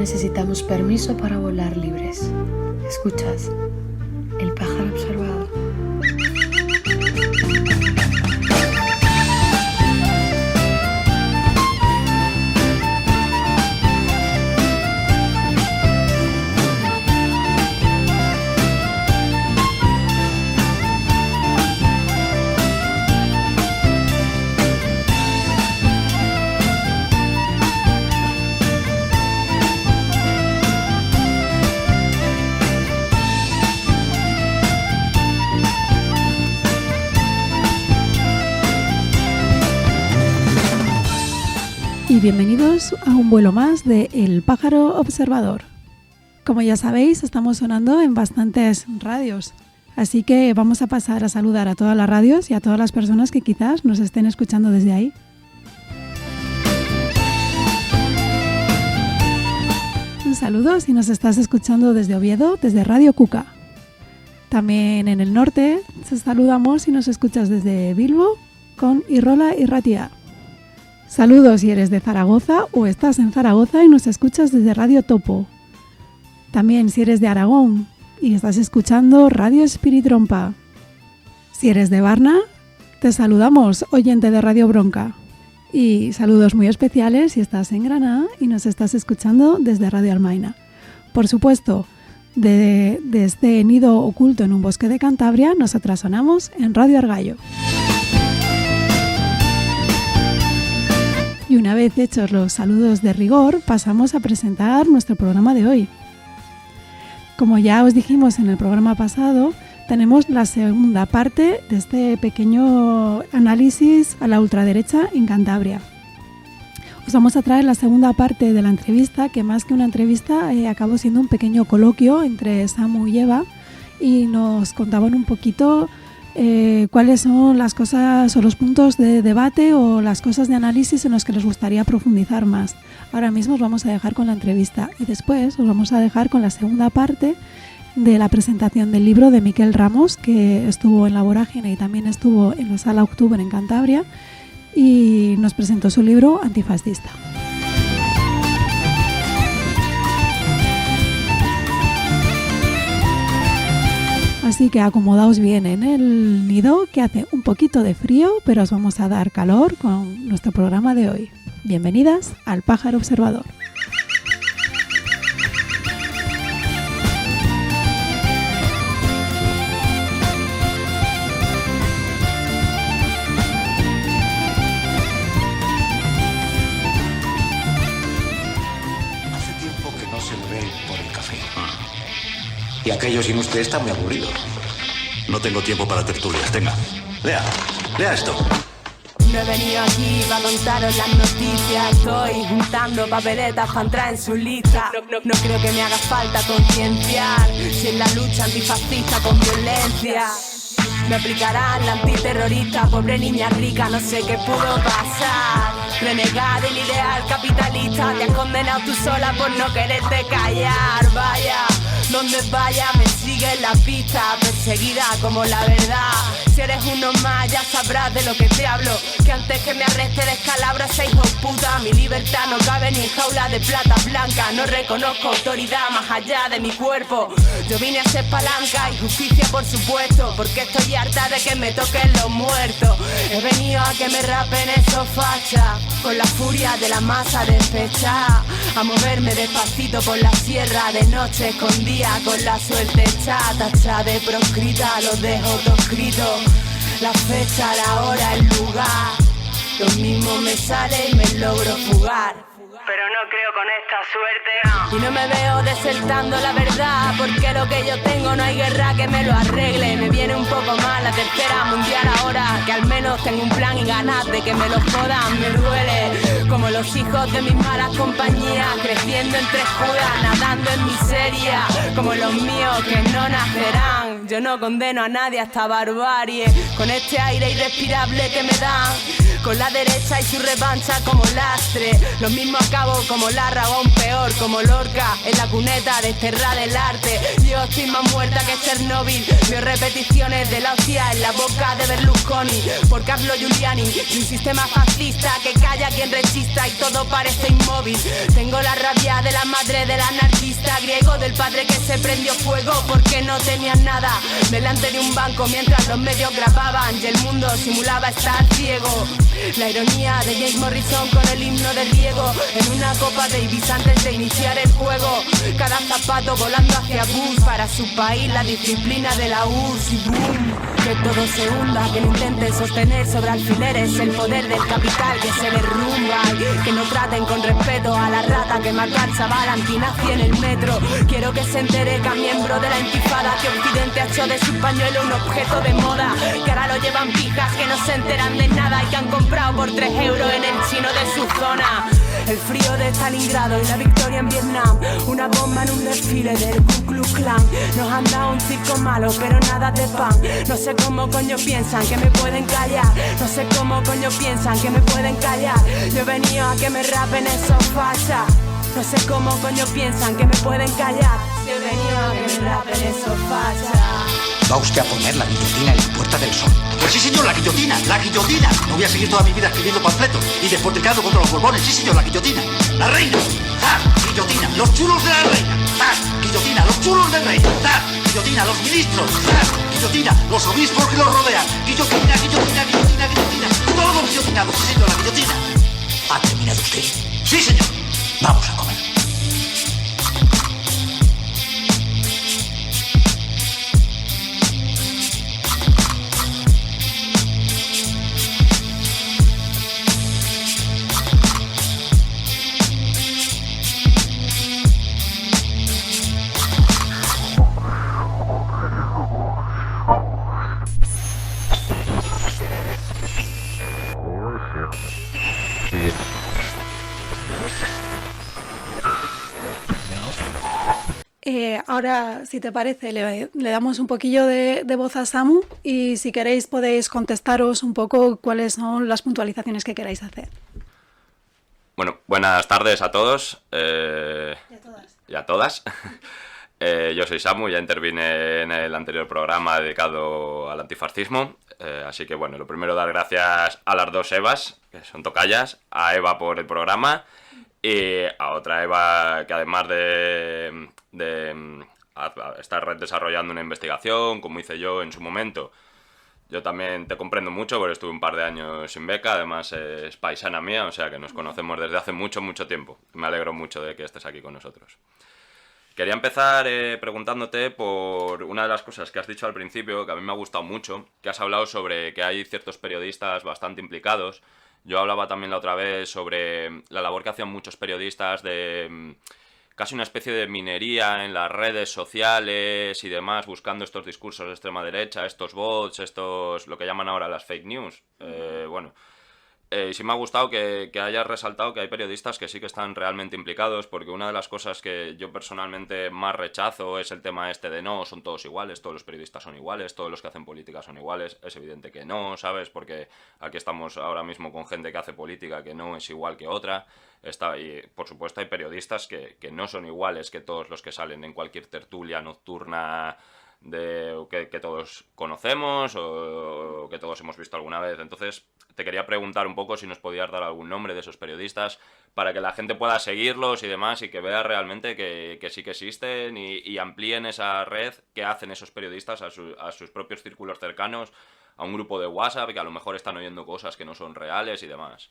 necesitamos permiso para volar libres. ¿Escuchas? El pájaro observado. Y bienvenidos a un vuelo más de El Pájaro Observador. Como ya sabéis, estamos sonando en bastantes radios, así que vamos a pasar a saludar a todas las radios y a todas las personas que quizás nos estén escuchando desde ahí. Un saludo si nos estás escuchando desde Oviedo, desde Radio Cuca. También en el norte te saludamos si nos escuchas desde Bilbo con Irrola y Ratia. Saludos si eres de Zaragoza o estás en Zaragoza y nos escuchas desde Radio Topo. También si eres de Aragón y estás escuchando Radio Espiritrompa. Si eres de Varna, te saludamos, oyente de Radio Bronca. Y saludos muy especiales si estás en Granada y nos estás escuchando desde Radio Almaina. Por supuesto, de este nido oculto en un bosque de Cantabria, nosotras sonamos en Radio Argallo. Y una vez hechos los saludos de rigor, pasamos a presentar nuestro programa de hoy. Como ya os dijimos en el programa pasado, tenemos la segunda parte de este pequeño análisis a la ultraderecha en Cantabria. Os vamos a traer la segunda parte de la entrevista, que más que una entrevista acabó siendo un pequeño coloquio entre Samu y Eva, y nos contaban un poquito cuáles son las cosas o los puntos de debate o las cosas de análisis en los que les gustaría profundizar más. Ahora mismo os vamos a dejar con la entrevista y después os vamos a dejar con la segunda parte de la presentación del libro de Miquel Ramos, que estuvo en La Vorágine y también estuvo en la Sala Octubre en Cantabria y nos presentó su libro Antifascista. Así que acomodaos bien en el nido, que hace un poquito de frío, pero os vamos a dar calor con nuestro programa de hoy. Bienvenidas al Pájaro Observador. Hace tiempo que no se le ve por el café. Y aquello sin usted está muy aburrido. No tengo tiempo para tertulias. Tenga, lea esto. No he venido aquí para contaros las noticias. Estoy juntando papeletas para entrar en su lista. No creo que me haga falta concienciar si en la lucha antifascista con violencia me aplicarán la antiterrorista. Pobre niña rica, no sé qué pudo pasar. Renegar del ideal capitalista. Te has condenado tú sola por no quererte callar. Vaya, donde vaya me sigue la pista. Perseguida como la verdad. Si eres uno más ya sabrás de lo que te hablo. Que antes que me arreste descalabro ese hijo puta. Mi libertad no cabe ni en jaula de plata blanca. No reconozco autoridad más allá de mi cuerpo. Yo vine a ser palanca y justicia por supuesto. Porque estoy harta de que me toquen los muertos. He venido a que me rapen esos fachas. Con la furia de la masa despechada. A moverme despacito por la sierra de noche escondida. Con la suerte hecha, tacha de proscrita. Los dejo todo escrito. La fecha, la hora, el lugar. Lo mismo me sale y me logro fugar. Pero no creo con esta suerte, no. Y no me veo desertando la verdad. Porque lo que yo tengo no hay guerra que me lo arregle. Me viene un poco mal la tercera mundial ahora. Que al menos tengo un plan y ganas de que me lo jodan. Me duele como los hijos de mis malas compañías. Creciendo entre Judas, nadando en miseria. Como los míos que no nacerán. Yo no condeno a nadie a esta barbarie. Con este aire irrespirable que me dan. con la derecha y su revancha como lastre. Lo mismo acabo como Larra o aún peor, como Lorca en la cuneta desterrada del arte. Yo estoy más muerta que Chernobyl. Veo repeticiones de la hostia en la boca de Berlusconi por Carlo Giuliani, y un sistema fascista que calla a quien rechista y todo parece inmóvil. Tengo la rabia de la madre del anarquista griego, del padre que se prendió fuego porque no tenían nada delante de un banco mientras los medios grababan y el mundo simulaba estar ciego. La ironía de James Morrison con el himno de Diego en una copa de Ibiza antes de iniciar el juego. Cada zapato volando hacia Bush, para su país la disciplina de la URSS, y boom, que todo se hunda, que no intenten sostener sobre alfileres el poder del capital que se derrumba, y que no traten con respeto a la rata que mató al chaval antinazi en el metro. Quiero que se entere cada miembro de la intifada que Occidente ha hecho de su pañuelo un objeto de moda, que ahora lo llevan pijas que no se enteran de nada y que han comprado por 3 euros en el chino de su zona. El frío de Stalingrado y la victoria en Vietnam, una bomba en un desfile del Ku Klux Klan. Nos han dado un circo malo pero nada de pan. No sé cómo coño piensan que me pueden callar, no sé cómo coño piensan que me pueden callar. Yo he venido a que me rapen esos fachas, no sé cómo coño piensan que me pueden callar. Yo he venido a que me rapen esos fachas. Va usted a poner la guillotina en la Puerta del Sol. Pues sí, señor, la guillotina, la guillotina. No voy a seguir toda mi vida escribiendo panfletos y despotricando contra los borbones. Sí, señor, la guillotina. La reina. ¡Zas! Guillotina. Los chulos de la reina. ¡Zas! Guillotina. Los chulos del rey. ¡Zas! Guillotina. Los ministros. ¡Zas! Guillotina. Los obispos que los rodean. Guillotina, guillotina, guillotina, guillotina. Todos guillotinados. Sí, señor, la guillotina. ¿Ha terminado usted? Sí, señor. Vamos a comer. Ahora, si te parece, le damos un poquillo de voz a Samu y si queréis podéis contestaros un poco cuáles son las puntualizaciones que queráis hacer. Bueno, buenas tardes a todos. Y a todas. Yo soy Samu, ya intervine en el anterior programa dedicado al antifascismo. Así que bueno, lo primero dar gracias a las dos Evas, que son tocayas, a Eva por el programa y a otra Eva que además de estar desarrollando una investigación, como hice yo en su momento, yo también te comprendo mucho porque estuve un par de años sin beca, además es paisana mía, o sea que nos conocemos desde hace mucho tiempo. Me alegro mucho de que estés aquí con nosotros. Quería empezar preguntándote por una de las cosas que has dicho al principio, que a mí me ha gustado mucho, que has hablado sobre que hay ciertos periodistas bastante implicados. Yo hablaba también la otra vez sobre la labor que hacían muchos periodistas de casi una especie de minería en las redes sociales y demás, buscando estos discursos de extrema derecha, estos bots, lo que llaman ahora las fake news. Y sí me ha gustado que hayas resaltado que hay periodistas que sí que están realmente implicados, porque una de las cosas que yo personalmente más rechazo es el tema este de no, son todos iguales, todos los periodistas son iguales, todos los que hacen política son iguales. Es evidente que no, ¿sabes? Porque aquí estamos ahora mismo con gente que hace política que no es igual que otra. Y por supuesto hay periodistas que no son iguales que todos los que salen en cualquier tertulia nocturna que todos conocemos o que todos hemos visto alguna vez. Entonces te quería preguntar un poco si nos podías dar algún nombre de esos periodistas para que la gente pueda seguirlos y demás y que vea realmente que sí que existen y amplíen esa red que hacen esos periodistas a sus propios círculos cercanos, a un grupo de WhatsApp que a lo mejor están oyendo cosas que no son reales y demás.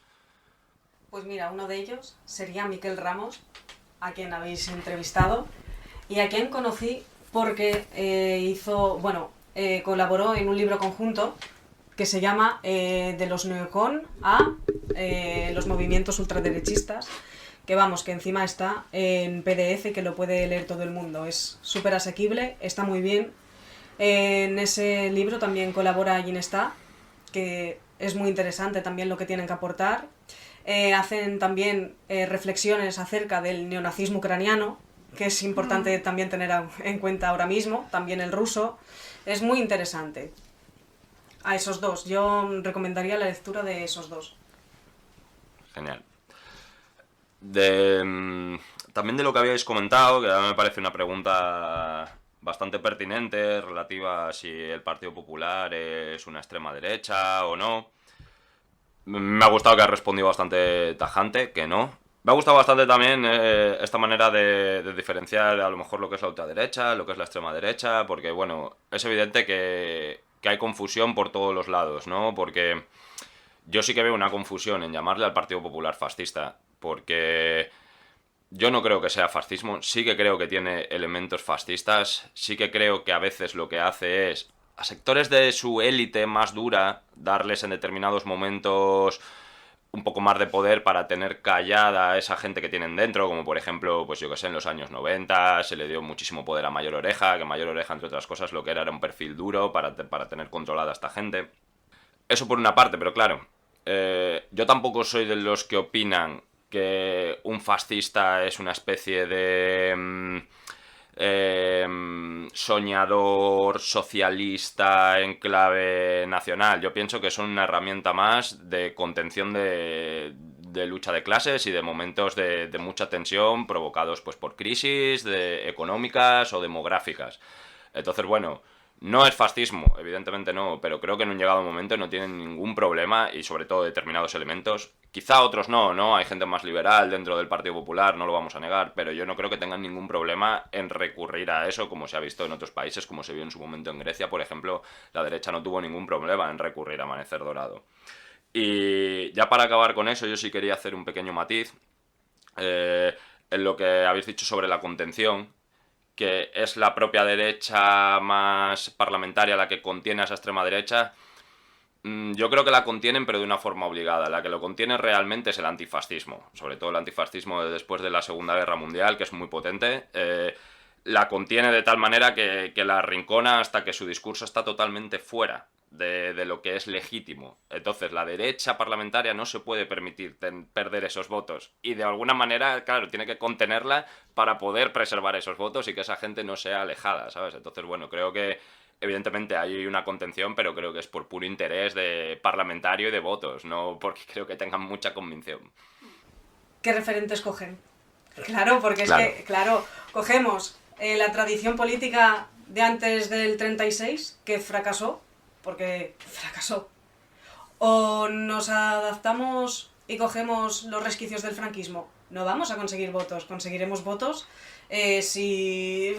Pues mira, uno de ellos sería Miquel Ramos, a quien habéis entrevistado y a quien conocí porque colaboró en un libro conjunto que se llama De los neocon a los movimientos ultraderechistas, que encima está en PDF, que lo puede leer todo el mundo. Es súper asequible, está muy bien. En ese libro también colabora Ginestá, que es muy interesante también lo que tienen que aportar. Hacen también reflexiones acerca del neonazismo ucraniano, que es importante también tener en cuenta ahora mismo, también el ruso. Es muy interesante. A esos dos, yo recomendaría la lectura de esos dos. Genial. También de lo que habíais comentado, que a mí me parece una pregunta bastante pertinente, relativa a si el Partido Popular es una extrema derecha o no. Me ha gustado que has respondido bastante tajante, que no. Me ha gustado bastante también esta manera de diferenciar a lo mejor lo que es la ultraderecha, lo que es la extrema derecha, porque bueno, es evidente que hay confusión por todos los lados, ¿no? Porque yo sí que veo una confusión en llamarle al Partido Popular fascista, porque yo no creo que sea fascismo, sí que creo que tiene elementos fascistas, sí que creo que a veces lo que hace es a sectores de su élite más dura darles en determinados momentos un poco más de poder para tener callada a esa gente que tienen dentro, como por ejemplo, pues yo que sé, en los años 90 se le dio muchísimo poder a Mayor Oreja, que Mayor Oreja, entre otras cosas, lo que era un perfil duro para tener controlada a esta gente. Eso por una parte, pero claro, yo tampoco soy de los que opinan que un fascista es una especie de soñador socialista en clave nacional. Yo pienso que son una herramienta más de contención de lucha de clases y de momentos de mucha tensión provocados pues por crisis económicas o demográficas. Entonces, bueno, no es fascismo, evidentemente no, pero creo que en un llegado momento no tienen ningún problema y sobre todo determinados elementos. Quizá otros no, hay gente más liberal dentro del Partido Popular, no lo vamos a negar, pero yo no creo que tengan ningún problema en recurrir a eso, como se ha visto en otros países, como se vio en su momento en Grecia, por ejemplo, la derecha no tuvo ningún problema en recurrir a Amanecer Dorado. Y ya para acabar con eso, yo sí quería hacer un pequeño matiz en lo que habéis dicho sobre la contención, que es la propia derecha más parlamentaria la que contiene a esa extrema derecha. Yo creo que la contienen, pero de una forma obligada. La que lo contiene realmente es el antifascismo, sobre todo el antifascismo de después de la Segunda Guerra Mundial, que es muy potente. La contiene de tal manera que la arrincona hasta que su discurso está totalmente fuera de lo que es legítimo. Entonces la derecha parlamentaria no se puede permitir perder esos votos y de alguna manera, claro, tiene que contenerla para poder preservar esos votos y que esa gente no sea alejada, ¿sabes? Entonces, bueno, creo que evidentemente hay una contención, pero creo que es por puro interés de parlamentario y de votos, no porque creo que tengan mucha convicción. ¿Qué referentes cogen? Claro, porque es que, claro, cogemos la tradición política de antes del 36, que fracasó, porque fracasó. O nos adaptamos y cogemos los resquicios del franquismo. No vamos a conseguir votos, conseguiremos votos si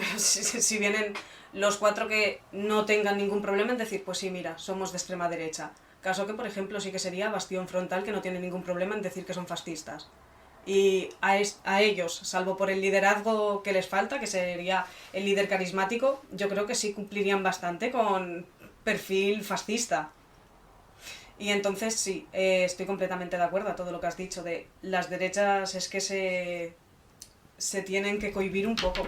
vienen los cuatro que no tengan ningún problema en decir, pues sí, mira, somos de extrema derecha. Caso que, por ejemplo, sí que sería Bastión Frontal, que no tiene ningún problema en decir que son fascistas. Y a ellos, salvo por el liderazgo que les falta, que sería el líder carismático, yo creo que sí cumplirían bastante con perfil fascista. Y entonces sí, estoy completamente de acuerdo a todo lo que has dicho de las derechas. Es que se tienen que cohibir un poco,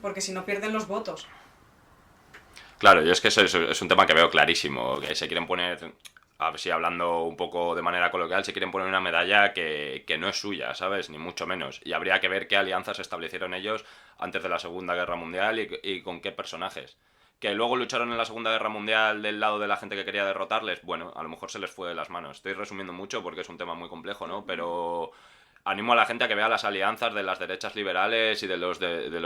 porque si no pierden los votos. Claro, yo es que eso es un tema que veo clarísimo, que se quieren poner, a ver si hablando un poco de manera coloquial, se quieren poner una medalla que no es suya, ¿sabes? Ni mucho menos. Y habría que ver qué alianzas establecieron ellos antes de la Segunda Guerra Mundial y con qué personajes. Que luego lucharon en la Segunda Guerra Mundial del lado de la gente que quería derrotarles, bueno, a lo mejor se les fue de las manos. Estoy resumiendo mucho porque es un tema muy complejo, ¿no? Pero animo a la gente a que vea las alianzas de las derechas liberales y de los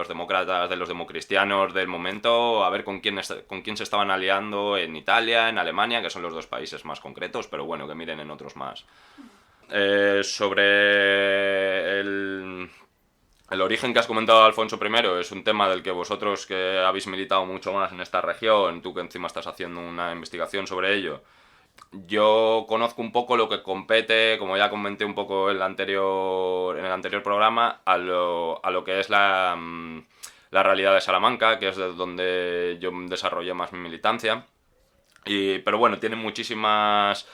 demócratas, de los democristianos del momento, a ver con quién se estaban aliando en Italia, en Alemania, que son los dos países más concretos, pero bueno, que miren en otros más. Sobre el origen que has comentado de Alfonso I es un tema del que vosotros que habéis militado mucho más en esta región, tú que encima estás haciendo una investigación sobre ello, yo conozco un poco lo que compete, como ya comenté un poco en el anterior programa, a lo que es la realidad de Salamanca, que es de donde yo desarrollé más mi militancia. Pero bueno, tiene muchísimas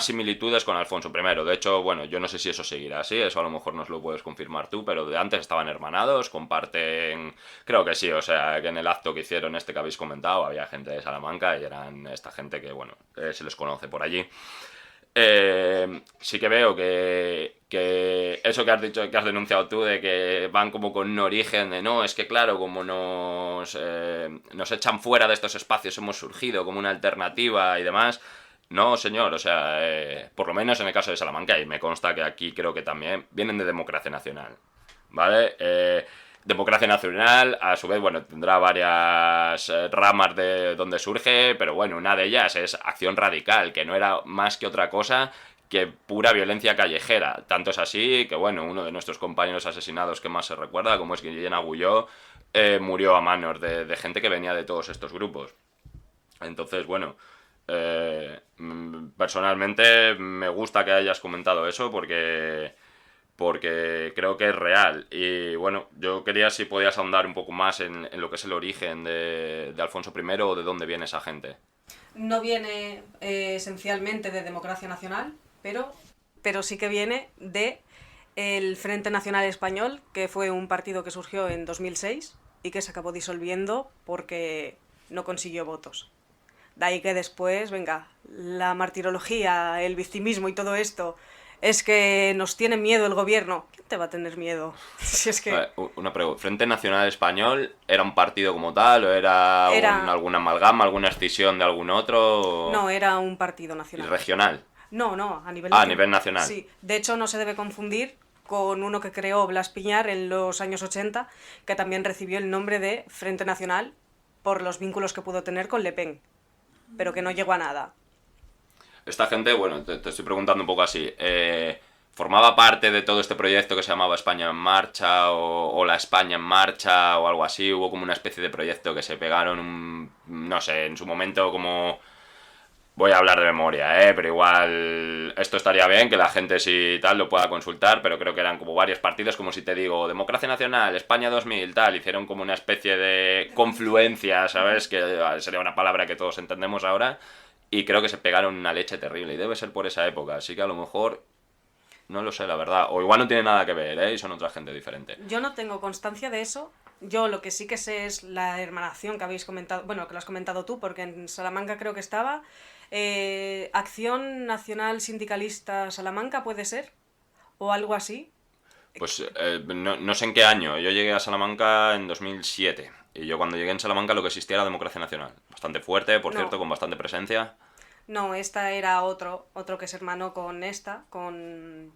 similitudes con Alfonso I. De hecho, bueno, yo no sé si eso seguirá así, eso a lo mejor nos lo puedes confirmar tú, pero de antes estaban hermanados, comparten... Creo que sí, o sea, que en el acto que hicieron que habéis comentado había gente de Salamanca y eran esta gente que, bueno, se les conoce por allí. Sí que veo que eso que has dicho, que has denunciado tú, de que van como con un origen de no, es que claro, como nos echan fuera de estos espacios, hemos surgido como una alternativa y demás. No, señor, o sea, por lo menos en el caso de Salamanca, y me consta que aquí creo que también, vienen de Democracia Nacional, ¿vale? Democracia Nacional, a su vez, bueno, tendrá varias ramas de donde surge, pero bueno, una de ellas es Acción Radical, que no era más que otra cosa que pura violencia callejera. Tanto es así que, bueno, uno de nuestros compañeros asesinados que más se recuerda, como es Guillén Agulló, murió a manos de gente que venía de todos estos grupos. Entonces, bueno, personalmente me gusta que hayas comentado eso porque creo que es real. Y bueno, yo quería si podías ahondar un poco más en lo que es el origen de Alfonso I o de dónde viene esa gente. No viene esencialmente de Democracia Nacional, pero sí que viene de el Frente Nacional Español, que fue un partido que surgió en 2006 y que se acabó disolviendo porque no consiguió votos. De ahí que después, venga, la martirología, el victimismo y todo esto, es que nos tiene miedo el gobierno. ¿Quién te va a tener miedo? Si es que... Una pregunta, ¿Frente Nacional Español era un partido como tal o era alguna amalgama, alguna escisión de algún otro? No, era un partido nacional. ¿Y regional? No, a nivel nacional. A nivel nacional. Sí, de hecho no se debe confundir con uno que creó Blas Piñar en los años 80, que también recibió el nombre de Frente Nacional por los vínculos que pudo tener con Le Pen, pero que no llegó a nada. Esta gente, bueno, te estoy preguntando un poco así, ¿formaba parte de todo este proyecto que se llamaba España en Marcha o la España en Marcha o algo así? ¿Hubo como una especie de proyecto que se pegaron, no sé, en su momento como... Voy a hablar de memoria, pero igual esto estaría bien, que la gente si tal lo pueda consultar, pero creo que eran como varios partidos, como si te digo, Democracia Nacional, España 2000, tal, hicieron como una especie de confluencia, ¿sabes? Que sería una palabra que todos entendemos ahora, y creo que se pegaron una leche terrible, y debe ser por esa época, así que a lo mejor, no lo sé, la verdad, o igual no tiene nada que ver, y son otra gente diferente. Yo no tengo constancia de eso. Yo lo que sí que sé es la hermanación que habéis comentado, bueno, que lo has comentado tú, porque en Salamanca creo que estaba... Acción Nacional Sindicalista Salamanca, ¿puede ser? ¿O algo así? Pues no sé en qué año. Yo llegué a Salamanca en 2007. Y yo cuando llegué en Salamanca lo que existía era Democracia Nacional. Bastante fuerte, por cierto, con bastante presencia. No, esta era otro que es hermano con esta, con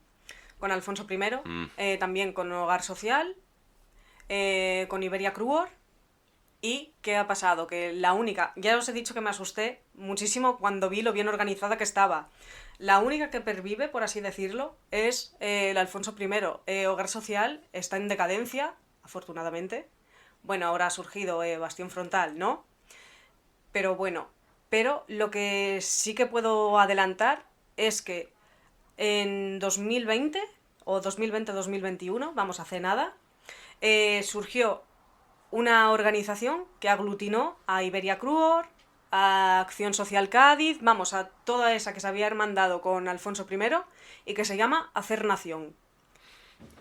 Alfonso I. También con Hogar Social, con Iberia Cruor. ¿Y qué ha pasado? Que la única... Ya os he dicho que me asusté muchísimo cuando vi lo bien organizada que estaba. La única que pervive, por así decirlo, es el Alfonso I. Hogar Social está en decadencia, afortunadamente. Bueno, ahora ha surgido Bastión Frontal, ¿no? Pero bueno, lo que sí que puedo adelantar es que en 2020 o 2020-2021, vamos, hace nada, surgió una organización que aglutinó a Iberia Cruor, a Acción Social Cádiz, vamos, a toda esa que se había hermandado con Alfonso I y que se llama Hacer Nación.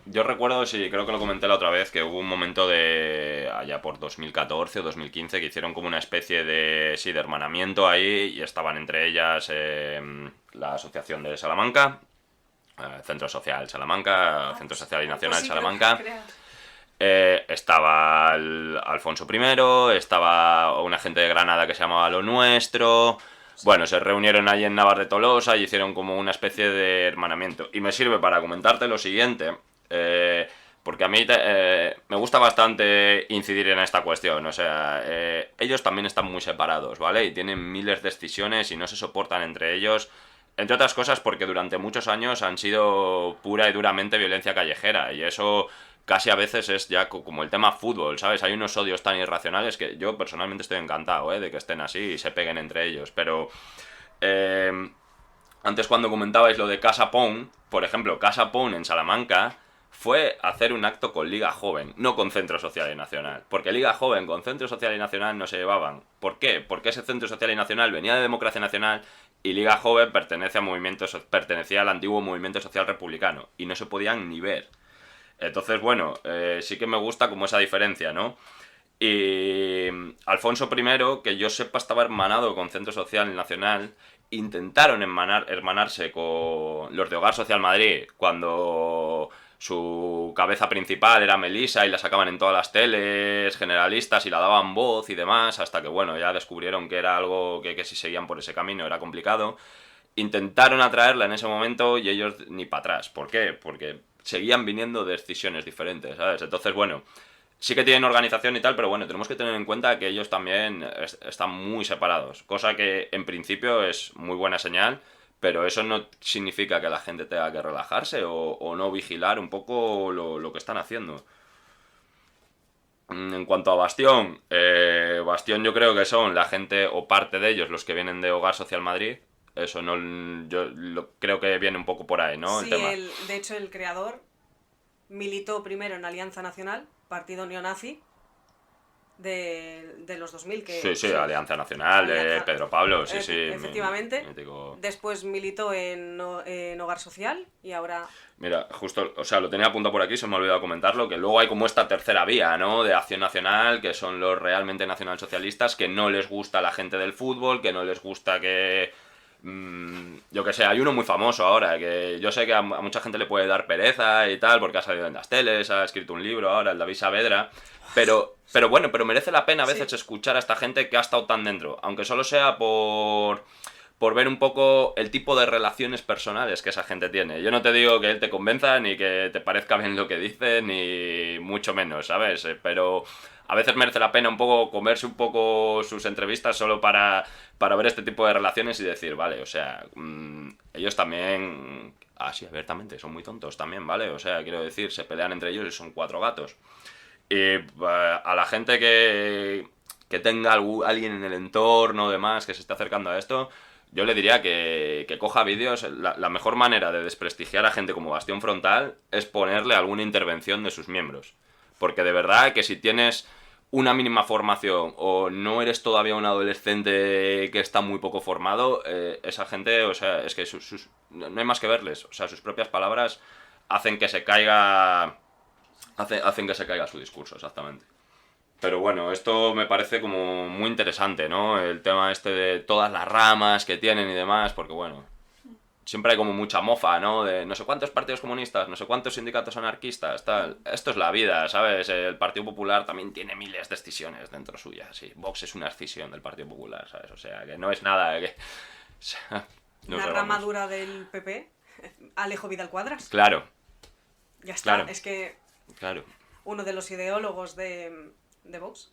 Yo recuerdo, sí, creo que lo comenté la otra vez, que hubo un momento de allá por 2014 o 2015 que hicieron como una especie de, sí, de hermanamiento ahí y estaban entre ellas la Asociación de Salamanca, Centro Social Salamanca, Centro Social y Nacional sí, Salamanca. Estaba Alfonso I, estaba una gente de Granada que se llamaba Lo Nuestro. Bueno, se reunieron ahí en Navas de Tolosa y hicieron como una especie de hermanamiento. Y me sirve para comentarte lo siguiente, porque a mí me gusta bastante incidir en esta cuestión. O sea, ellos también están muy separados, ¿vale? Y tienen miles de escisiones y no se soportan entre ellos. Entre otras cosas porque durante muchos años han sido pura y duramente violencia callejera. Y eso... casi a veces es ya como el tema fútbol, ¿sabes? Hay unos odios tan irracionales que yo personalmente estoy encantado, de que estén así y se peguen entre ellos. Pero antes cuando comentabais lo de Casa Pound, por ejemplo, Casa Pound en Salamanca fue hacer un acto con Liga Joven, no con Centro Social y Nacional. Porque Liga Joven con Centro Social y Nacional no se llevaban. ¿Por qué? Porque ese Centro Social y Nacional venía de Democracia Nacional y Liga Joven pertenecía al antiguo Movimiento Social Republicano y no se podían ni ver. Entonces, bueno, sí que me gusta como esa diferencia, ¿no? Y Alfonso I, que yo sepa, estaba hermanado con Centro Social Nacional. Intentaron hermanarse con los de Hogar Social Madrid cuando su cabeza principal era Melissa y la sacaban en todas las teles generalistas y la daban voz y demás, hasta que bueno, ya descubrieron que era algo que si seguían por ese camino era complicado. Intentaron atraerla en ese momento y ellos ni para atrás. ¿Por qué? Porque seguían viniendo decisiones diferentes, ¿sabes? Entonces, bueno, sí que tienen organización y tal, pero bueno, tenemos que tener en cuenta que ellos también están muy separados, cosa que en principio es muy buena señal, pero eso no significa que la gente tenga que relajarse o no vigilar un poco lo que están haciendo. En cuanto a Bastión, Bastión yo creo que son la gente o parte de ellos los que vienen de Hogar Social Madrid. Eso no, creo que viene un poco por ahí, ¿no? Sí, el tema. de hecho el creador militó primero en Alianza Nacional, partido neonazi de los 2000. Sí, Alianza Nacional, de Pedro Pablo, sí. Efectivamente. Mítico. Después militó en Hogar Social y ahora... Mira, justo, o sea, lo tenía apuntado por aquí, se me ha olvidado comentarlo, que luego hay como esta tercera vía, ¿no? De Acción Nacional, que son los realmente nacionalsocialistas, que no les gusta la gente del fútbol, que no les gusta que... yo que sé, hay uno muy famoso ahora, que yo sé que a mucha gente le puede dar pereza y tal, porque ha salido en las teles, ha escrito un libro ahora, el David Saavedra, pero bueno, pero merece la pena a veces escuchar a esta gente que ha estado tan dentro, aunque solo sea por ver un poco el tipo de relaciones personales que esa gente tiene. Yo no te digo que él te convenza, ni que te parezca bien lo que dice, ni mucho menos, ¿sabes? Pero a veces merece la pena un poco comerse un poco sus entrevistas solo para ver este tipo de relaciones y decir, vale, o sea, ellos también, así abiertamente, son muy tontos también, ¿vale? O sea, quiero decir, se pelean entre ellos y son 4 gatos. Y a la gente que tenga alguien en el entorno o demás que se esté acercando a esto, yo le diría que coja vídeos. La mejor manera de desprestigiar a gente como Bastión Frontal es ponerle alguna intervención de sus miembros. Porque de verdad que si tienes una mínima formación o no eres todavía un adolescente que está muy poco formado, esa gente, o sea, es que no hay más que verles. O sea, sus propias palabras hacen que se caiga... Hacen que se caiga su discurso, exactamente. Pero bueno, esto me parece como muy interesante, ¿no? El tema este de todas las ramas que tienen y demás, porque bueno, siempre hay como mucha mofa, ¿no? De no sé cuántos partidos comunistas, no sé cuántos sindicatos anarquistas, tal. Esto es la vida, ¿sabes? El Partido Popular también tiene miles de escisiones dentro suya, sí. Vox es una escisión del Partido Popular, ¿sabes? O sea, que no es nada que... O sea, no Una sé, ramadura del PP, Alejo Vidal Cuadras. Claro. Ya está, Claro. es que... Claro. Uno de los ideólogos de Vox.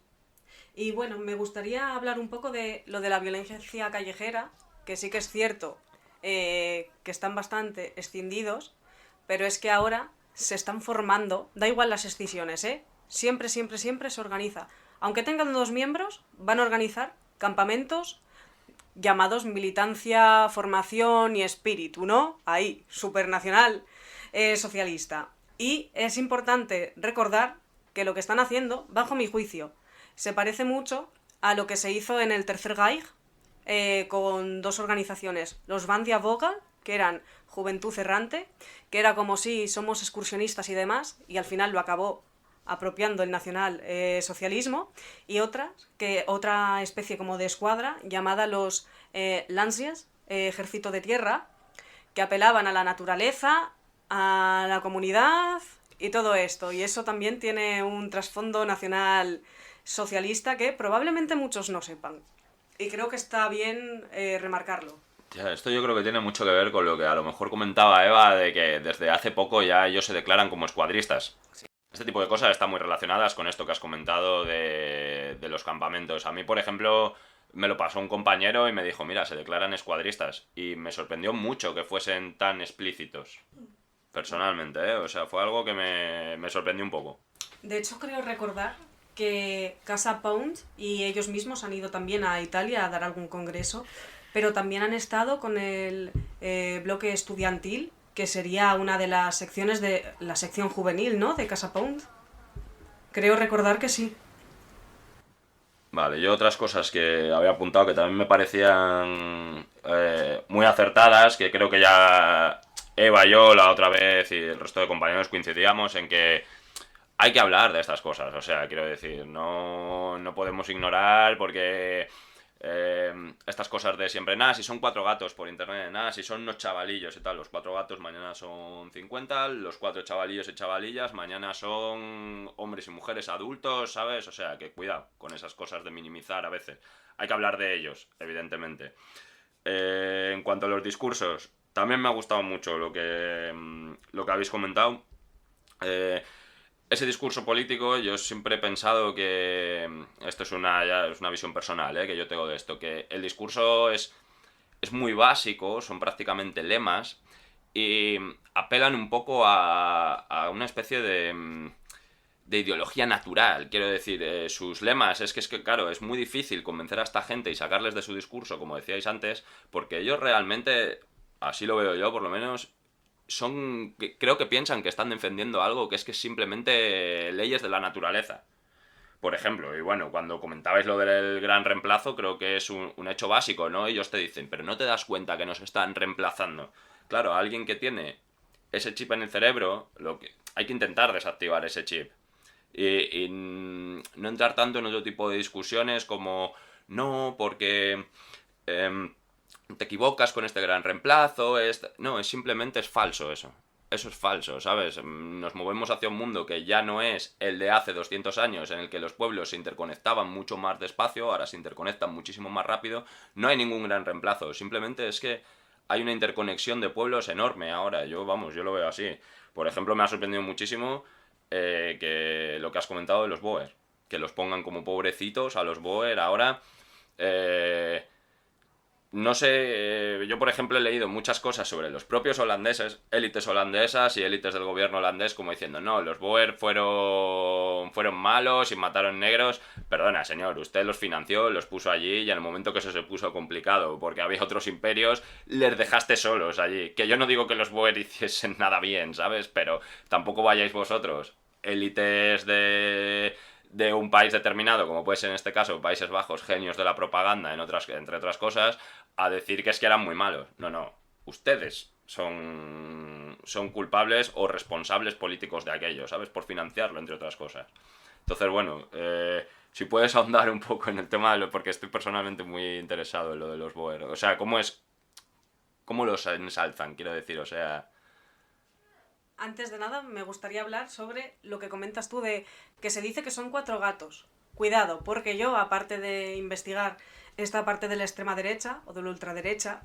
Y bueno, me gustaría hablar un poco de lo de la violencia callejera, que sí que es cierto que están bastante escindidos, pero es que ahora se están formando, da igual las escisiones, siempre se organiza. Aunque tengan 2 miembros, van a organizar campamentos llamados militancia, formación y espíritu, ¿no? Ahí, supernacional socialista. Y es importante recordar que lo que están haciendo, bajo mi juicio, se parece mucho a lo que se hizo en el Tercer Reich con 2 organizaciones, los Bandia Vogal, que eran Juventud Errante, que era como si somos excursionistas y demás, y al final lo acabó apropiando el nacional socialismo, y otra especie como de escuadra llamada los Lanciers, Ejército de Tierra, que apelaban a la naturaleza, a la comunidad y todo esto, y eso también tiene un trasfondo nacional socialista que probablemente muchos no sepan, y creo que está bien remarcarlo. Ya, esto yo creo que tiene mucho que ver con lo que a lo mejor comentaba Eva, de que desde hace poco ya ellos se declaran como escuadristas. Sí. Este tipo de cosas están muy relacionadas con esto que has comentado de los campamentos. A mí, por ejemplo, me lo pasó un compañero y me dijo, mira, se declaran escuadristas, y me sorprendió mucho que fuesen tan explícitos. Personalmente, o sea, fue algo que me sorprendió un poco. De hecho, creo recordar que Casa Pound y ellos mismos han ido también a Italia a dar algún congreso, pero también han estado con el bloque estudiantil, que sería una de las secciones de la sección juvenil, ¿no?, de Casa Pound. Creo recordar que sí. Vale, yo otras cosas que había apuntado que también me parecían muy acertadas, que creo que ya Eva, yo la otra vez y el resto de compañeros coincidíamos en que hay que hablar de estas cosas. O sea, quiero decir, no podemos ignorar porque Estas cosas de siempre, nada, si son 4 gatos por internet, nada, si son unos chavalillos y tal, los 4 gatos mañana son 50, los 4 chavalillos y chavalillas mañana son hombres y mujeres adultos, ¿sabes? O sea, que cuidado con esas cosas de minimizar a veces. Hay que hablar de ellos, evidentemente. En cuanto a los discursos, también me ha gustado mucho lo que habéis comentado. Ese discurso político, yo siempre he pensado que, esto es una visión personal, que yo tengo de esto, que el discurso es muy básico, son prácticamente lemas, y apelan un poco a una especie de ideología natural, quiero decir, sus lemas, es que claro, es muy difícil convencer a esta gente y sacarles de su discurso, como decíais antes, porque ellos realmente, así lo veo yo por lo menos, creo que piensan que están defendiendo algo que es simplemente leyes de la naturaleza. Por ejemplo, y bueno, cuando comentabais lo del gran reemplazo, creo que es un hecho básico, ¿no? Ellos te dicen, pero no te das cuenta que nos están reemplazando. Claro, alguien que tiene ese chip en el cerebro, hay que intentar desactivar ese chip. Y no entrar tanto en otro tipo de discusiones como, no, porque te equivocas con este gran reemplazo, no, simplemente es falso eso. Eso es falso, ¿sabes? Nos movemos hacia un mundo que ya no es el de hace 200 años, en el que los pueblos se interconectaban mucho más despacio, ahora se interconectan muchísimo más rápido. No hay ningún gran reemplazo, simplemente es que hay una interconexión de pueblos enorme ahora. Yo lo veo así. Por ejemplo, me ha sorprendido muchísimo que lo que has comentado de los Boer, que los pongan como pobrecitos a los Boer ahora. No sé, yo por ejemplo he leído muchas cosas sobre los propios holandeses, élites holandesas y élites del gobierno holandés, como diciendo, no, los Boer fueron malos y mataron negros. Perdona, señor, usted los financió, los puso allí y en el momento que eso se puso complicado porque había otros imperios, les dejaste solos allí. Que yo no digo que los Boer hiciesen nada bien, ¿sabes? Pero tampoco vayáis vosotros, élites de un país determinado, como puede ser en este caso Países Bajos, genios de la propaganda, entre otras cosas, a decir que eran muy malos. No, ustedes son culpables o responsables políticos de aquello, ¿sabes? Por financiarlo, entre otras cosas. Entonces, bueno, si puedes ahondar un poco en el tema, porque estoy personalmente muy interesado en lo de los Boer. O sea, ¿cómo los ensalzan? Quiero decir, o sea... Antes de nada, me gustaría hablar sobre lo que comentas tú de que se dice que son 4 gatos. Cuidado, porque yo, aparte de investigar esta parte de la extrema derecha o de la ultraderecha,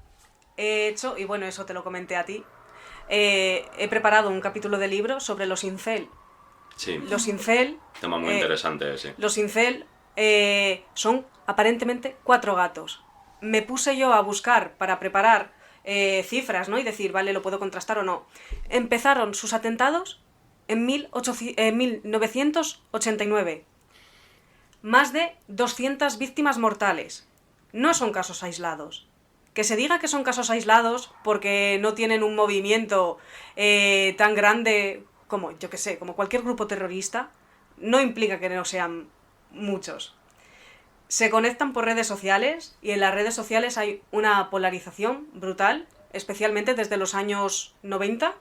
he hecho, y bueno, eso te lo comenté a ti, he preparado un capítulo de libro sobre los incel. Sí. Los incel... Tema muy interesante, sí. Los incel son aparentemente 4 gatos. Me puse yo a buscar para preparar cifras, ¿no? Y decir, vale, lo puedo contrastar o no. Empezaron sus atentados en 1989. Más de 200 víctimas mortales. No son casos aislados. Que se diga que son casos aislados porque no tienen un movimiento tan grande como, yo que sé, como cualquier grupo terrorista, no implica que no sean muchos. Se conectan por redes sociales y en las redes sociales hay una polarización brutal, especialmente desde los años 90,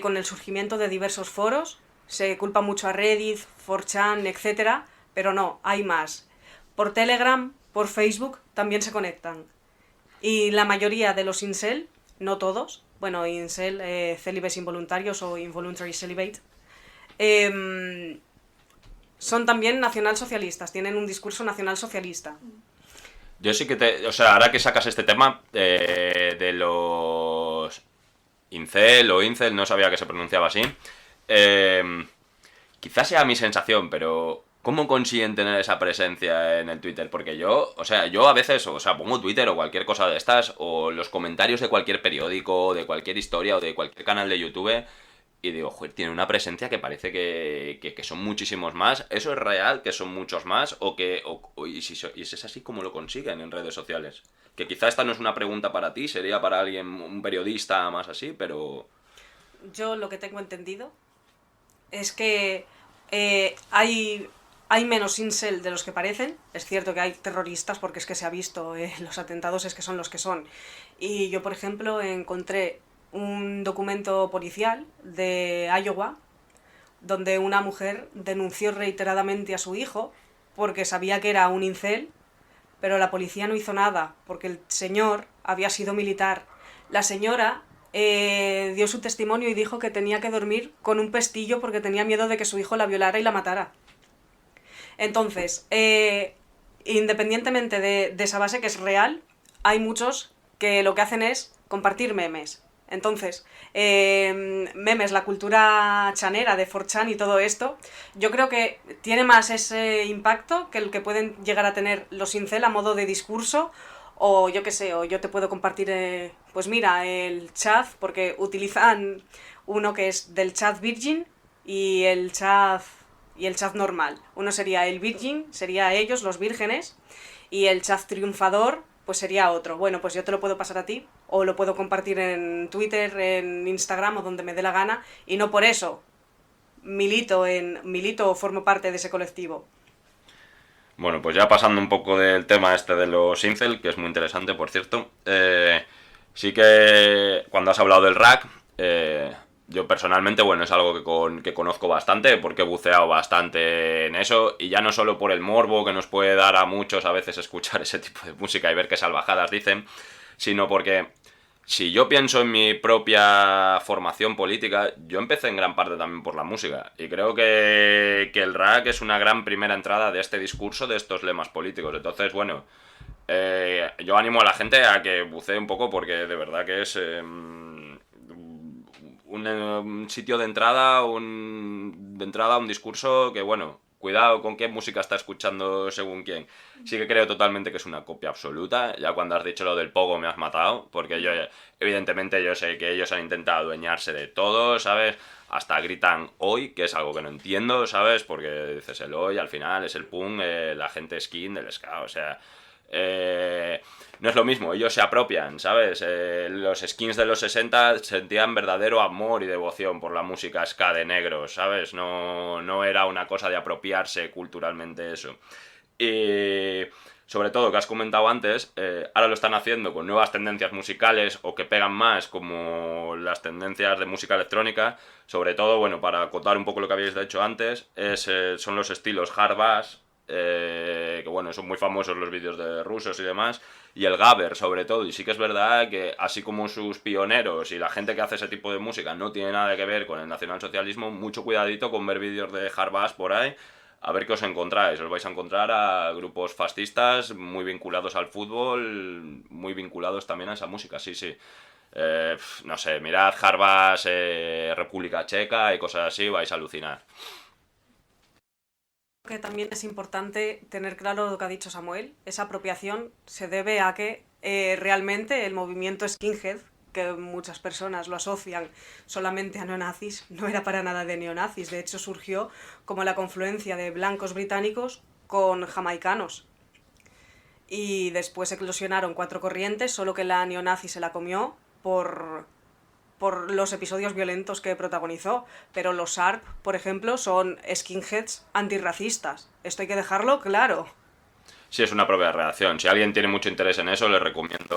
con el surgimiento de diversos foros. Se culpa mucho a Reddit, 4chan, etc., pero no, hay más. Por Telegram, por Facebook también se conectan. Y la mayoría de los incel, no todos, bueno, incel, célibes involuntarios o involuntary celibate, son también nacionalsocialistas, tienen un discurso nacionalsocialista. Yo sí que o sea, ahora que sacas este tema de los incel o incel, no sabía que se pronunciaba así, quizás sea mi sensación, pero ¿cómo consiguen tener esa presencia en el Twitter? Porque yo a veces, pongo Twitter o cualquier cosa de estas, o los comentarios de cualquier periódico, de cualquier historia o de cualquier canal de YouTube, y digo, joder, tiene una presencia que parece que son muchísimos más. ¿Eso es real, que son muchos más? Y si es así, ¿cómo lo consiguen en redes sociales? Que quizá esta no es una pregunta para ti, sería para alguien, un periodista más así, pero... Yo lo que tengo entendido es que hay menos incel de los que parecen. Es cierto que hay terroristas, porque es que se ha visto, los atentados es que son los que son. Y yo, por ejemplo, encontré un documento policial de Iowa donde una mujer denunció reiteradamente a su hijo porque sabía que era un incel, pero la policía no hizo nada, porque el señor había sido militar. La señora dio su testimonio y dijo que tenía que dormir con un pestillo porque tenía miedo de que su hijo la violara y la matara. Entonces, independientemente de esa base que es real, hay muchos que lo que hacen es compartir memes. Entonces, memes, la cultura chanera de 4chan y todo esto, yo creo que tiene más ese impacto que el que pueden llegar a tener los incel a modo de discurso, o yo qué sé, o yo te puedo compartir, pues mira, el chat, porque utilizan uno que es del chat virgin y el chat normal. Uno sería el virgin, sería ellos, los vírgenes, y el chat triunfador, pues sería otro. Bueno, pues yo te lo puedo pasar a ti, o lo puedo compartir en Twitter, en Instagram, o donde me dé la gana, y no por eso milito o formo parte de ese colectivo. Bueno, pues ya pasando un poco del tema este de los incel, que es muy interesante, por cierto, sí que cuando has hablado del rack, yo personalmente, bueno, es algo que conozco bastante, porque he buceado bastante en eso, y ya no solo por el morbo que nos puede dar a muchos a veces escuchar ese tipo de música y ver qué salvajadas dicen, sino porque si yo pienso en mi propia formación política, yo empecé en gran parte también por la música, y creo que el rap es una gran primera entrada de este discurso, de estos lemas políticos. Entonces, bueno, yo animo a la gente a que bucee un poco, porque de verdad que es un sitio de entrada, a un discurso que, bueno, cuidado con qué música está escuchando según quién. Sí que creo totalmente que es una copia absoluta. Ya cuando has dicho lo del pogo me has matado, porque yo, evidentemente, yo sé que ellos han intentado adueñarse de todo, ¿sabes? Hasta gritan hoy, que es algo que no entiendo, ¿sabes? Porque dices el hoy, al final es el punk, la gente skin del ska, o sea... no es lo mismo, ellos se apropian, ¿sabes? Los skins de los 60 sentían verdadero amor y devoción por la música ska de negros, ¿sabes? No era una cosa de apropiarse culturalmente eso. Y sobre todo, que has comentado antes, ahora lo están haciendo con nuevas tendencias musicales o que pegan más, como las tendencias de música electrónica. Sobre todo, bueno, para acotar un poco lo que habéis dicho antes, son los estilos hard bass, que bueno, son muy famosos los vídeos de rusos y demás, y el gabber sobre todo. Y sí que es verdad que así como sus pioneros y la gente que hace ese tipo de música no tiene nada que ver con el nacionalsocialismo, mucho cuidadito con ver vídeos de hard bass por ahí, a ver qué os encontráis. Os vais a encontrar a grupos fascistas muy vinculados al fútbol, muy vinculados también a esa música, sí. No sé, mirad hard bass, República Checa y cosas así, vais a alucinar. Que también es importante tener claro lo que ha dicho Samuel. Esa apropiación se debe a que realmente el movimiento skinhead, que muchas personas lo asocian solamente a neonazis, no era para nada de neonazis. De hecho, surgió como la confluencia de blancos británicos con jamaicanos. Y después eclosionaron 4 corrientes, solo que la neonazi se la comió por los episodios violentos que protagonizó, pero los ARP, por ejemplo, son skinheads antirracistas. Esto hay que dejarlo claro. Sí, es una propia reacción. Si alguien tiene mucho interés en eso, les recomiendo.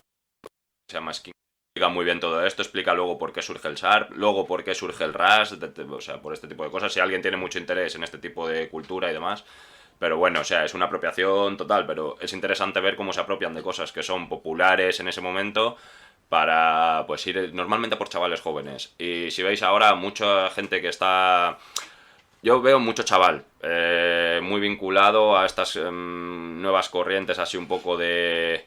Se llama Skinhead. Explica muy bien todo esto, explica luego por qué surge el SARP, luego por qué surge el RAS, o sea, por este tipo de cosas. Si alguien tiene mucho interés en este tipo de cultura y demás. Pero bueno, o sea, es una apropiación total, pero es interesante ver cómo se apropian de cosas que son populares en ese momento, para pues ir normalmente por chavales jóvenes. Y si veis ahora mucha gente que está... Yo veo mucho chaval muy vinculado a estas nuevas corrientes así un poco de...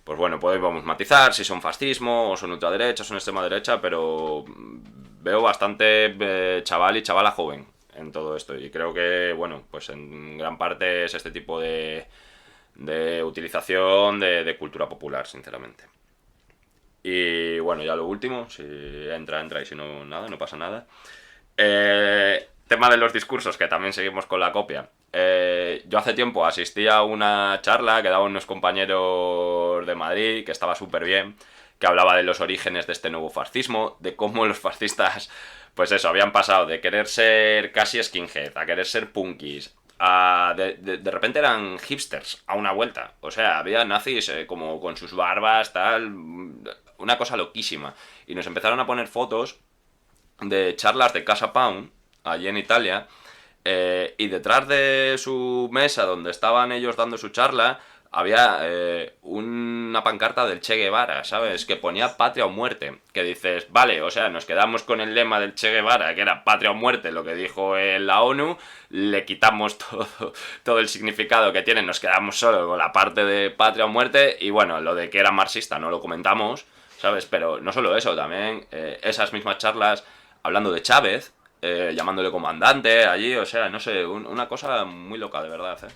Pues bueno, podemos matizar si son fascismo o son ultraderecha, son extrema derecha, pero veo bastante chaval y chavala joven en todo esto. Y creo que, bueno, pues en gran parte es este tipo de utilización de cultura popular, sinceramente. Y bueno, ya lo último, si entra, y si no, nada, no pasa nada. Tema de los discursos, que también seguimos con la copia. Yo hace tiempo asistí a una charla que daban unos compañeros de Madrid, que estaba súper bien, que hablaba de los orígenes de este nuevo fascismo, de cómo los fascistas, pues eso, habían pasado de querer ser casi skinhead, a querer ser punkis, de repente eran hipsters a una vuelta. O sea, había nazis como con sus barbas, tal, una cosa loquísima. Y nos empezaron a poner fotos de charlas de Casa Pound, allí en Italia, y detrás de su mesa donde estaban ellos dando su charla, había una pancarta del Che Guevara, ¿sabes? Que ponía patria o muerte. Que dices, vale, o sea, nos quedamos con el lema del Che Guevara, que era patria o muerte, lo que dijo la ONU, le quitamos todo el significado que tiene, nos quedamos solo con la parte de patria o muerte, y bueno, lo de que era marxista no lo comentamos, ¿sabes? Pero no solo eso, también esas mismas charlas hablando de Chávez, llamándole comandante allí, o sea, no sé, una cosa muy loca, de verdad, ¿eh?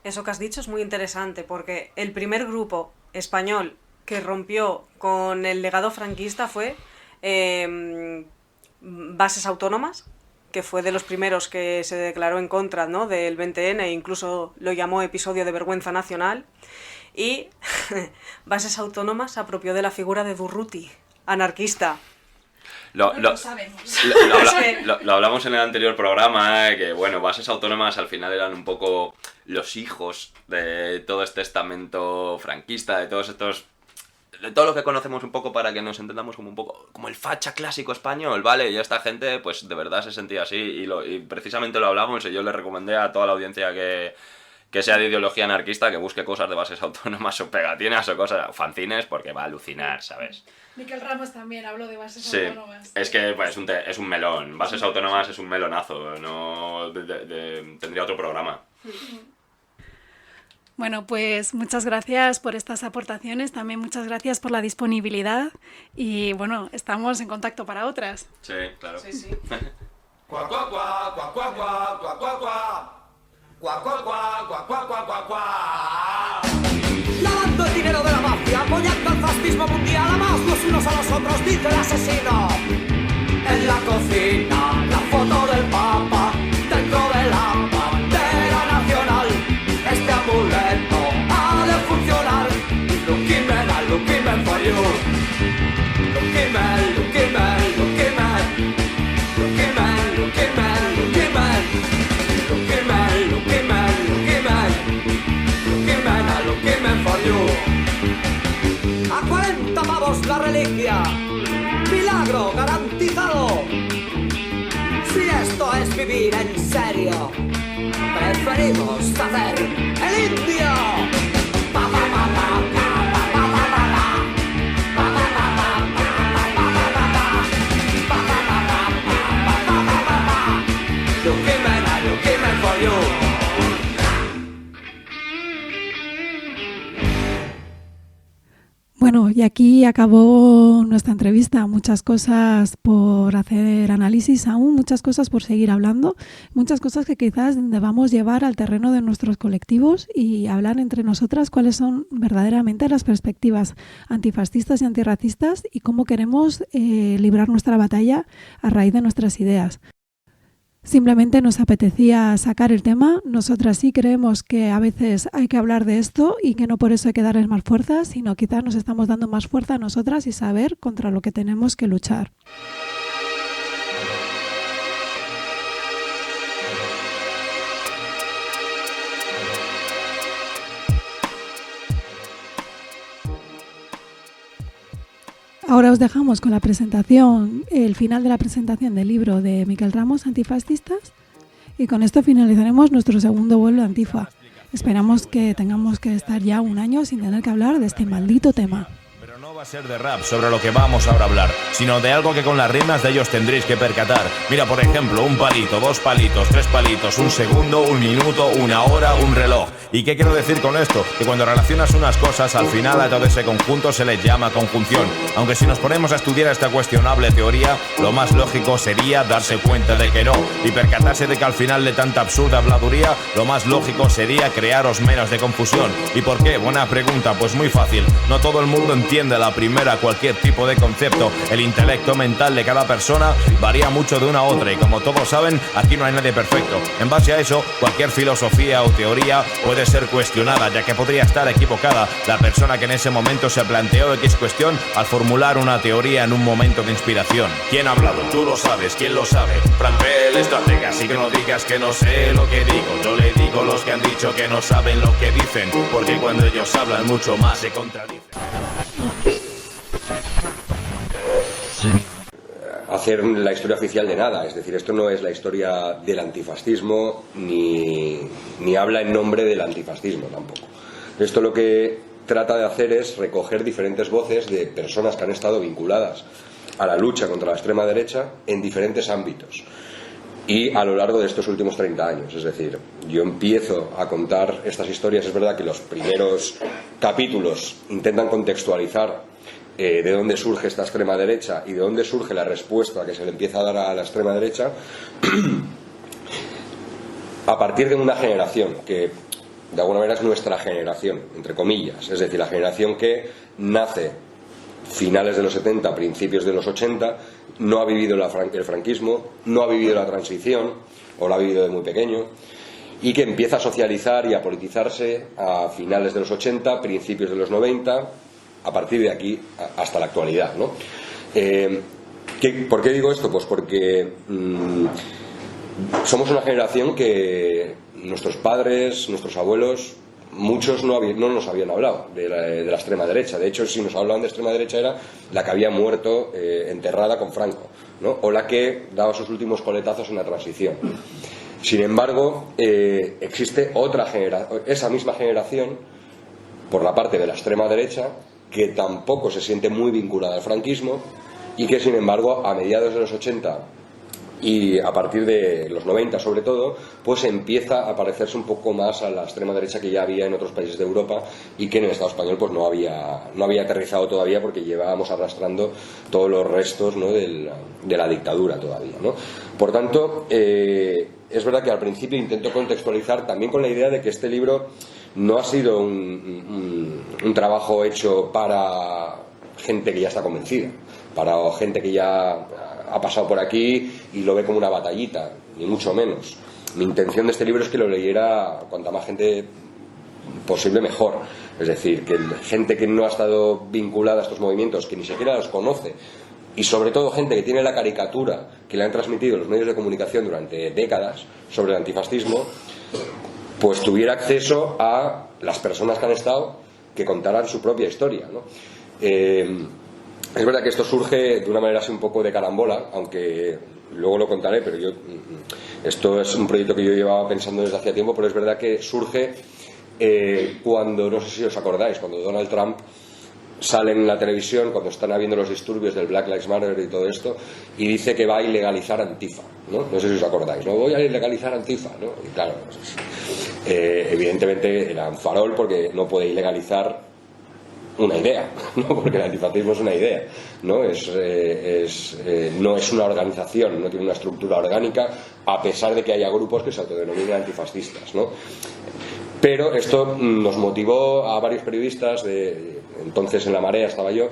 Eso que has dicho es muy interesante porque el primer grupo español que rompió con el legado franquista fue Bases Autónomas, que fue de los primeros que se declaró en contra, ¿no?, del 20N e incluso lo llamó episodio de vergüenza nacional. Y Bases Autónomas se apropió de la figura de Durruti, anarquista. Lo hablamos en el anterior programa, que bueno, Bases Autónomas al final eran un poco los hijos de todo este estamento franquista, de todos estos, de todo lo que conocemos un poco, para que nos entendamos como un poco como el facha clásico español, ¿vale? Y esta gente pues de verdad se sentía así, y precisamente lo hablamos, y yo le recomendé a toda la audiencia que sea de ideología anarquista que busque cosas de Bases Autónomas o pegatinas o cosas, fanzines, porque va a alucinar, ¿sabes? Miquel Ramos también habló de Bases Autónomas. Sí, es que pues, es un melón. Bases Autónomas es un melonazo. No tendría otro programa. Bueno, pues muchas gracias por estas aportaciones. También muchas gracias por la disponibilidad. Y bueno, estamos en contacto para otras. Sí, claro. Sí, sí. Cuá, cuá, cuá, cuá, cuá, cuá, cuá, cuá, cuá. Cuá, cuá, cuá, cuá, cuá, cuá, cuá, cuá. Lavando el dinero de la mafia, apoyando al fascismo mundial, amaos los unos a los otros, dice el asesino. En la cocina, la foto del Papa, dentro de la bandera nacional. Este amuleto ha de funcionar. Lucky man for you. Lucky man, lucky man, lucky man. Lucky man, lucky man, lucky man. Lucky man, lucky man, lucky man. Lucky man for you. A 40 pavos la reliquia. Milagro garantizado. Si esto es vivir en serio, preferimos hacer el indio. Pa, pa, pa, pa, pa, pa, pa, pa, pa, pa. Pa, pa, pa, pa, pa, pa, pa, pa, pa, pa. Pa, pa, pa, pa, pa, pa, pa, pa, pa. Lucky man for you. Bueno, y aquí acabó nuestra entrevista. Muchas cosas por hacer análisis aún, muchas cosas por seguir hablando, muchas cosas que quizás debamos llevar al terreno de nuestros colectivos y hablar entre nosotras cuáles son verdaderamente las perspectivas antifascistas y antirracistas y cómo queremos librar nuestra batalla a raíz de nuestras ideas. Simplemente nos apetecía sacar el tema. Nosotras sí creemos que a veces hay que hablar de esto y que no por eso hay que darles más fuerza, sino quizás nos estamos dando más fuerza a nosotras y saber contra lo que tenemos que luchar. Ahora os dejamos con la presentación, el final de la presentación del libro de Miquel Ramos, Antifascistas, y con esto finalizaremos nuestro segundo vuelo de Antifa. Esperamos que tengamos que estar ya un año sin tener que hablar de este maldito tema. No va a ser de rap sobre lo que vamos ahora a hablar, sino de algo que con las rimas de ellos tendréis que percatar. Mira, por ejemplo, un palito, dos palitos, tres palitos, un segundo, un minuto, una hora, un reloj. ¿Y qué quiero decir con esto? Que cuando relacionas unas cosas, al final a todo ese conjunto se les llama conjunción. Aunque si nos ponemos a estudiar esta cuestionable teoría, lo más lógico sería darse cuenta de que no, y percatarse de que al final de tanta absurda habladuría, lo más lógico sería crearos menos de confusión. ¿Y por qué? Buena pregunta, pues muy fácil. No todo el mundo entiende a la primera cualquier tipo de concepto. El intelecto mental de cada persona varía mucho de una a otra y como todos saben, aquí no hay nadie perfecto. En base a eso, cualquier filosofía o teoría puede ser cuestionada, ya que podría estar equivocada la persona que en ese momento se planteó X cuestión al formular una teoría en un momento de inspiración. ¿Quién ha hablado? Tú lo sabes, ¿quién lo sabe? Fran Pel, estratega, así que no digas que no sé lo que digo. Yo le digo los que han dicho que no saben lo que dicen, porque cuando ellos hablan mucho más se contradicen. hacer la historia oficial de nada. Es decir, esto no es la historia del antifascismo ni habla en nombre del antifascismo tampoco. Esto lo que trata de hacer es recoger diferentes voces de personas que han estado vinculadas a la lucha contra la extrema derecha en diferentes ámbitos y a lo largo de estos últimos 30 años. Es decir, yo empiezo a contar estas historias. Es verdad que los primeros capítulos intentan contextualizar de dónde surge esta extrema derecha y de dónde surge la respuesta que se le empieza a dar a la extrema derecha a partir de una generación que de alguna manera es nuestra generación, entre comillas, es decir, la generación que nace finales de los 70, principios de los 80, no ha vivido el franquismo, no ha vivido la transición o la ha vivido de muy pequeño, y que empieza a socializar y a politizarse a finales de los 80, principios de los 90, a partir de aquí hasta la actualidad, ¿no? ¿Por qué digo esto? Pues porque somos una generación que nuestros padres, nuestros abuelos, muchos no nos habían hablado de la extrema derecha. De hecho, si nos hablaban de extrema derecha era la que había muerto enterrada con Franco, ¿no? O la que daba sus últimos coletazos en la transición. Sin embargo, existe otra generación, esa misma generación, por la parte de la extrema derecha, que tampoco se siente muy vinculada al franquismo y que, sin embargo, a mediados de los 80 y a partir de los 90 sobre todo, pues empieza a parecerse un poco más a la extrema derecha que ya había en otros países de Europa y que en el Estado español pues no había aterrizado todavía, porque llevábamos arrastrando todos los restos, ¿no?, de la dictadura todavía, ¿no? Por tanto, es verdad que al principio intento contextualizar también con la idea de que este libro no ha sido un trabajo hecho para gente que ya está convencida, para gente que ya ha pasado por aquí y lo ve como una batallita, ni mucho menos. Mi intención de este libro es que lo leyera cuanta más gente posible mejor. Es decir, que gente que no ha estado vinculada a estos movimientos, que ni siquiera los conoce, y sobre todo gente que tiene la caricatura que le han transmitido los medios de comunicación durante décadas sobre el antifascismo, pues tuviera acceso a las personas que han estado, que contaran su propia historia, ¿no? Es verdad que esto surge de una manera así un poco de carambola, aunque luego lo contaré, pero esto es un proyecto que yo llevaba pensando desde hacía tiempo, pero es verdad que surge cuando, no sé si os acordáis, cuando Donald Trump sale en la televisión, cuando están habiendo los disturbios del Black Lives Matter y todo esto, y dice que va a ilegalizar Antifa, ¿no? No sé si os acordáis, ¿no? Voy a ilegalizar Antifa, ¿no? Y claro, evidentemente era un farol, porque no puede ilegalizar una idea, ¿no? Porque el antifascismo es una idea, ¿no? No es una organización, no tiene una estructura orgánica, a pesar de que haya grupos que se autodenominan antifascistas, ¿no? Pero esto nos motivó a varios periodistas, entonces en La Marea estaba yo,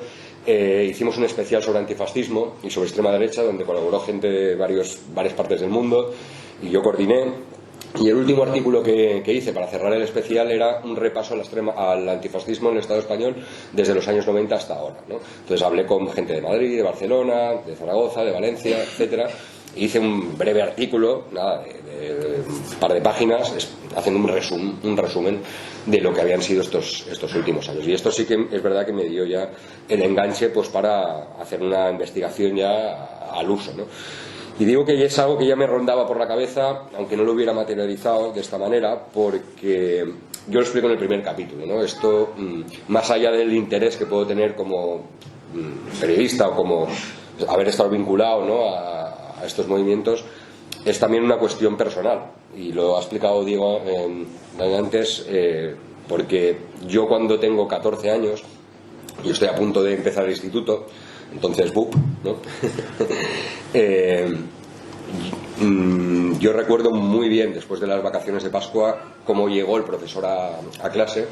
hicimos un especial sobre antifascismo y sobre extrema derecha, donde colaboró gente de varias partes del mundo, y yo coordiné. Y el último artículo que hice para cerrar el especial era un repaso al antifascismo en el Estado español desde los años 90 hasta ahora, ¿no? Entonces hablé con gente de Madrid, de Barcelona, de Zaragoza, de Valencia, etcétera. Hice un breve artículo, nada, de un par de páginas, haciendo un resumen de lo que habían sido estos últimos años. Y esto sí que es verdad que me dio ya el enganche, pues, para hacer una investigación ya al uso, ¿no? Y digo que es algo que ya me rondaba por la cabeza, aunque no lo hubiera materializado de esta manera, porque yo lo explico en el primer capítulo, ¿no? Esto, más allá del interés que puedo tener como periodista o como haber estado vinculado, ¿no?, a estos movimientos, es también una cuestión personal. Y lo ha explicado Diego antes, porque yo, cuando tengo 14 años, y estoy a punto de empezar el instituto, entonces BUP, ¿no? Yo recuerdo muy bien, después de las vacaciones de Pascua, cómo llegó el profesor a clase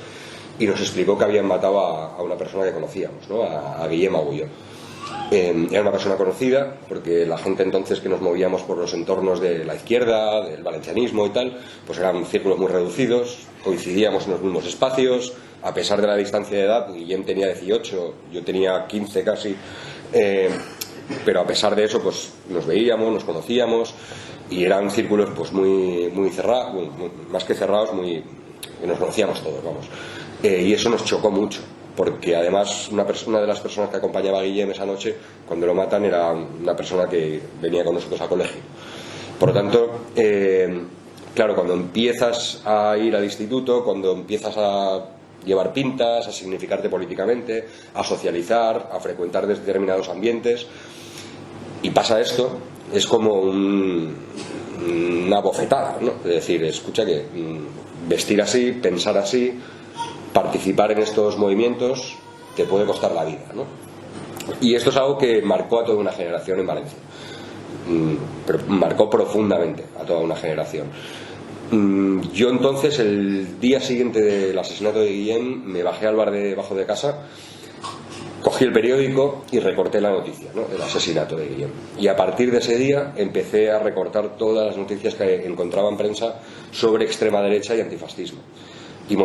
y nos explicó que habían matado a una persona que conocíamos, ¿no?, a Guillem Agulló. Era una persona conocida, porque la gente entonces que nos movíamos por los entornos de la izquierda, del valencianismo y tal, pues eran círculos muy reducidos, coincidíamos en los mismos espacios, a pesar de la distancia de edad. Guillem tenía 18, yo tenía 15 casi, pero a pesar de eso, pues nos veíamos, nos conocíamos, y eran círculos pues muy cerrados, más que cerrados, que nos conocíamos todos, vamos. Y eso nos chocó mucho, porque además una de las personas que acompañaba a Guillem esa noche, cuando lo matan, era una persona que venía con nosotros al colegio. Por lo tanto, claro, cuando empiezas a ir al instituto, cuando empiezas a llevar pintas, a significarte políticamente, a socializar, a frecuentar determinados ambientes, y pasa esto, es como una bofetada, ¿no? Es decir, escucha que vestir así, pensar así, participar en estos movimientos te puede costar la vida, ¿no? Y esto es algo que marcó a toda una generación en Valencia, pero marcó profundamente a toda una generación. Yo entonces, el día siguiente del asesinato de Guillem, me bajé al bar de debajo de casa, cogí el periódico y recorté la noticia, ¿no?, del asesinato de Guillem. Y a partir de ese día empecé a recortar todas las noticias que encontraba en prensa sobre extrema derecha y antifascismo. Y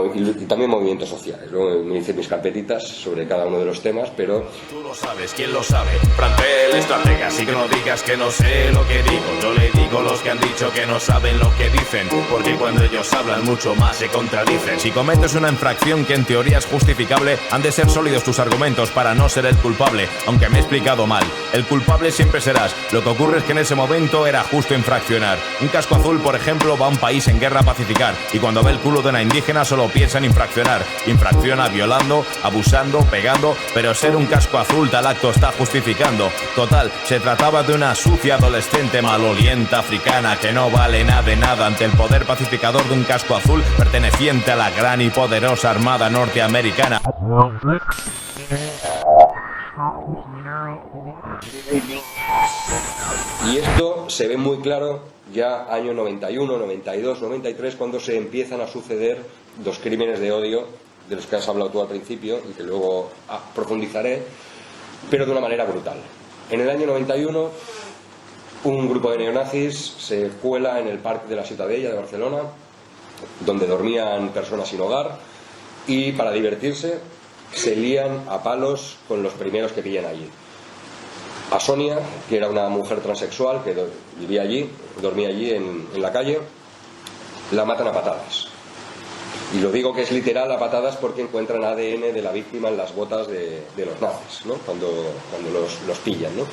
también movimientos sociales. Luego me hice mis carpetitas sobre cada uno de los temas, pero... Tú lo sabes, ¿quién lo sabe? Frantel, estratega, así que no digas que no sé lo que digo. Yo le digo los que han dicho que no saben lo que dicen, porque cuando ellos hablan mucho más se contradicen. Si cometes una infracción que en teoría es justificable, han de ser sólidos tus argumentos para no ser el culpable, aunque me he explicado mal. El culpable siempre serás. Lo que ocurre es que en ese momento era justo infraccionar. Un casco azul, por ejemplo, va a un país en guerra a pacificar, y cuando ve el culo de una indígena solo piensa en infraccionar. Infracciona violando, abusando, pegando, pero ser un casco azul tal acto está justificando. Total, se trataba de una sucia adolescente maloliente africana que no vale nada de nada ante el poder pacificador de un casco azul perteneciente a la gran y poderosa Armada norteamericana. Y esto se ve muy claro ya año 91, 92, 93, cuando se empiezan a suceder los crímenes de odio de los que has hablado tú al principio y que luego profundizaré, pero de una manera brutal. En el año 91, un grupo de neonazis se cuela en el Parque de la Ciutadella de Barcelona, donde dormían personas sin hogar, y para divertirse se lían a palos con los primeros que pillan allí. A Sonia, que era una mujer transexual que vivía allí, dormía allí en la calle, la matan a patadas. Y lo digo que es literal a patadas porque encuentran ADN de la víctima en las botas de los nazis, ¿no?, cuando los pillan, ¿no?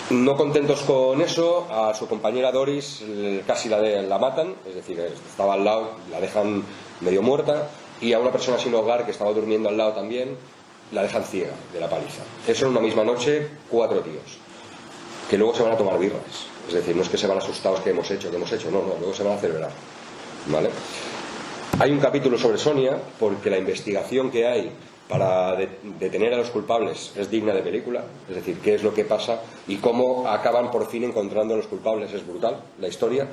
No contentos con eso, a su compañera Doris casi la matan, es decir, estaba al lado, la dejan medio muerta, y a una persona sin hogar que estaba durmiendo al lado también la dejan ciega de la paliza. Eso en una misma noche, 4 tíos que luego se van a tomar birras. Es decir, no es que se van asustados que hemos hecho, no, luego se van a celebrar, ¿vale? Hay un capítulo sobre Sonia porque la investigación que hay para detener a los culpables es digna de película. Es decir, qué es lo que pasa y cómo acaban por fin encontrando a los culpables. Es brutal la historia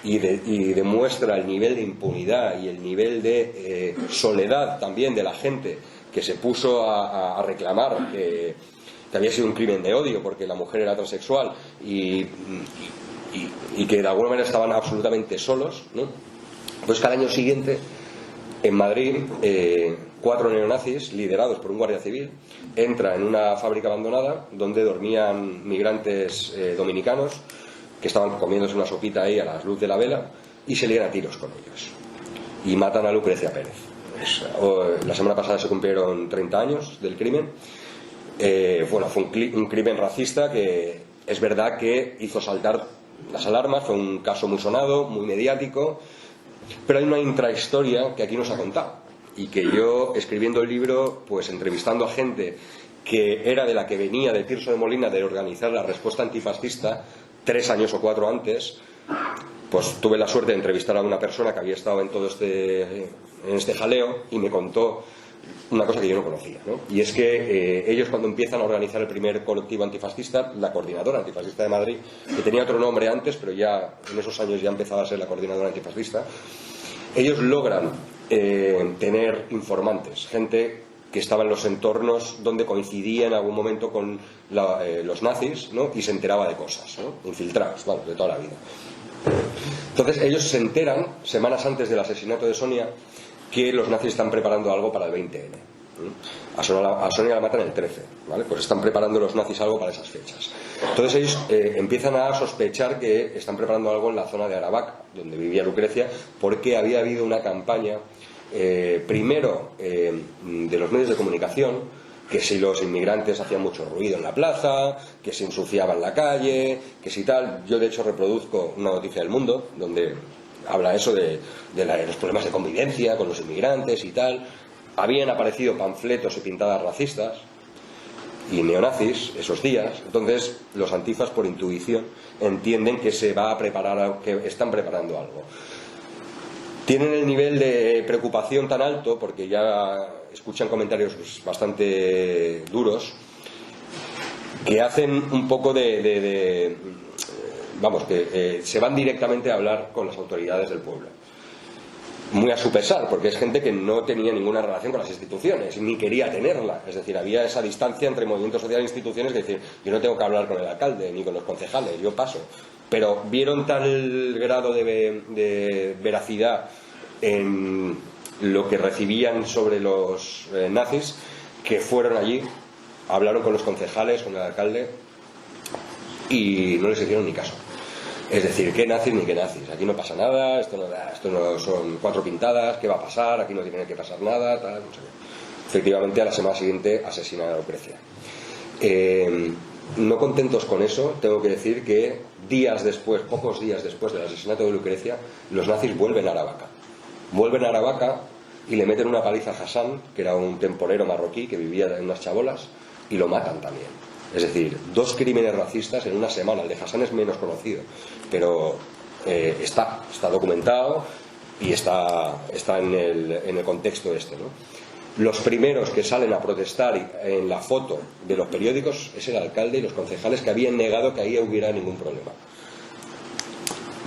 y demuestra el nivel de impunidad y el nivel de soledad también de la gente que se puso a reclamar que había sido un crimen de odio porque la mujer era transexual y que de alguna manera estaban absolutamente solos, ¿no? Pues que al año siguiente en Madrid 4 neonazis liderados por un guardia civil entran en una fábrica abandonada donde dormían migrantes dominicanos que estaban comiéndose una sopita ahí a la luz de la vela y se lían a tiros con ellos y matan a Lucrecia Pérez. La semana pasada se cumplieron 30 años del crimen. Bueno, fue un crimen racista que es verdad que hizo saltar las alarmas, fue un caso muy sonado, muy mediático, pero hay una intrahistoria que aquí nos ha contado y que yo, escribiendo el libro, pues entrevistando a gente que era de la que venía de Tirso de Molina de organizar la respuesta antifascista 3 años o 4 antes, pues tuve la suerte de entrevistar a una persona que había estado en todo este jaleo y me contó una cosa que yo no conocía, ¿no? Y es que ellos, cuando empiezan a organizar el primer colectivo antifascista, la Coordinadora Antifascista de Madrid, que tenía otro nombre antes, pero ya en esos años ya empezaba a ser la Coordinadora Antifascista, ellos logran tener informantes, gente que estaba en los entornos donde coincidía en algún momento con los nazis, ¿no?, y se enteraba de cosas, ¿no?, infiltrados, bueno, de toda la vida. Entonces ellos se enteran, semanas antes del asesinato de Sonia, que los nazis están preparando algo para el 20N. A Sonia la matan el 13, ¿vale? Pues están preparando los nazis algo para esas fechas. Entonces ellos empiezan a sospechar que están preparando algo en la zona de Aravaca, donde vivía Lucrecia, porque había habido una campaña, primero de los medios de comunicación, que si los inmigrantes hacían mucho ruido en la plaza, que se ensuciaban la calle, que si tal. Yo de hecho reproduzco una noticia del Mundo donde habla eso de los problemas de convivencia con los inmigrantes y tal. Habían aparecido panfletos y pintadas racistas y neonazis esos días. Entonces los antifas, por intuición, entienden que se va a preparar, que están preparando algo. Tienen el nivel de preocupación tan alto, porque ya escuchan comentarios bastante duros, que hacen un poco vamos, que se van directamente a hablar con las autoridades del pueblo. Muy a su pesar, porque es gente que no tenía ninguna relación con las instituciones, ni quería tenerla. Es decir, había esa distancia entre movimiento social e instituciones, que decir, yo no tengo que hablar con el alcalde ni con los concejales, yo paso. Pero vieron tal grado de veracidad en lo que recibían sobre los nazis, que fueron allí, hablaron con los concejales, con el alcalde, y no les hicieron ni caso. Es decir, qué nazis ni qué nazis, aquí no pasa nada, esto no son cuatro pintadas, qué va a pasar, aquí no tiene que pasar nada, tal, no sé qué. Efectivamente, a la semana siguiente asesinan a Lucrecia. No contentos con eso, tengo que decir que pocos días después del asesinato de Lucrecia, los nazis vuelven a Aravaca. Vuelven a Aravaca y le meten una paliza a Hassan, que era un temporero marroquí que vivía en unas chabolas, y lo matan también. Es decir, 2 crímenes racistas en una semana. El de Hassan es menos conocido, pero está documentado y está en el contexto este, ¿no? Los primeros que salen a protestar en la foto de los periódicos es el alcalde y los concejales, que habían negado que ahí hubiera ningún problema.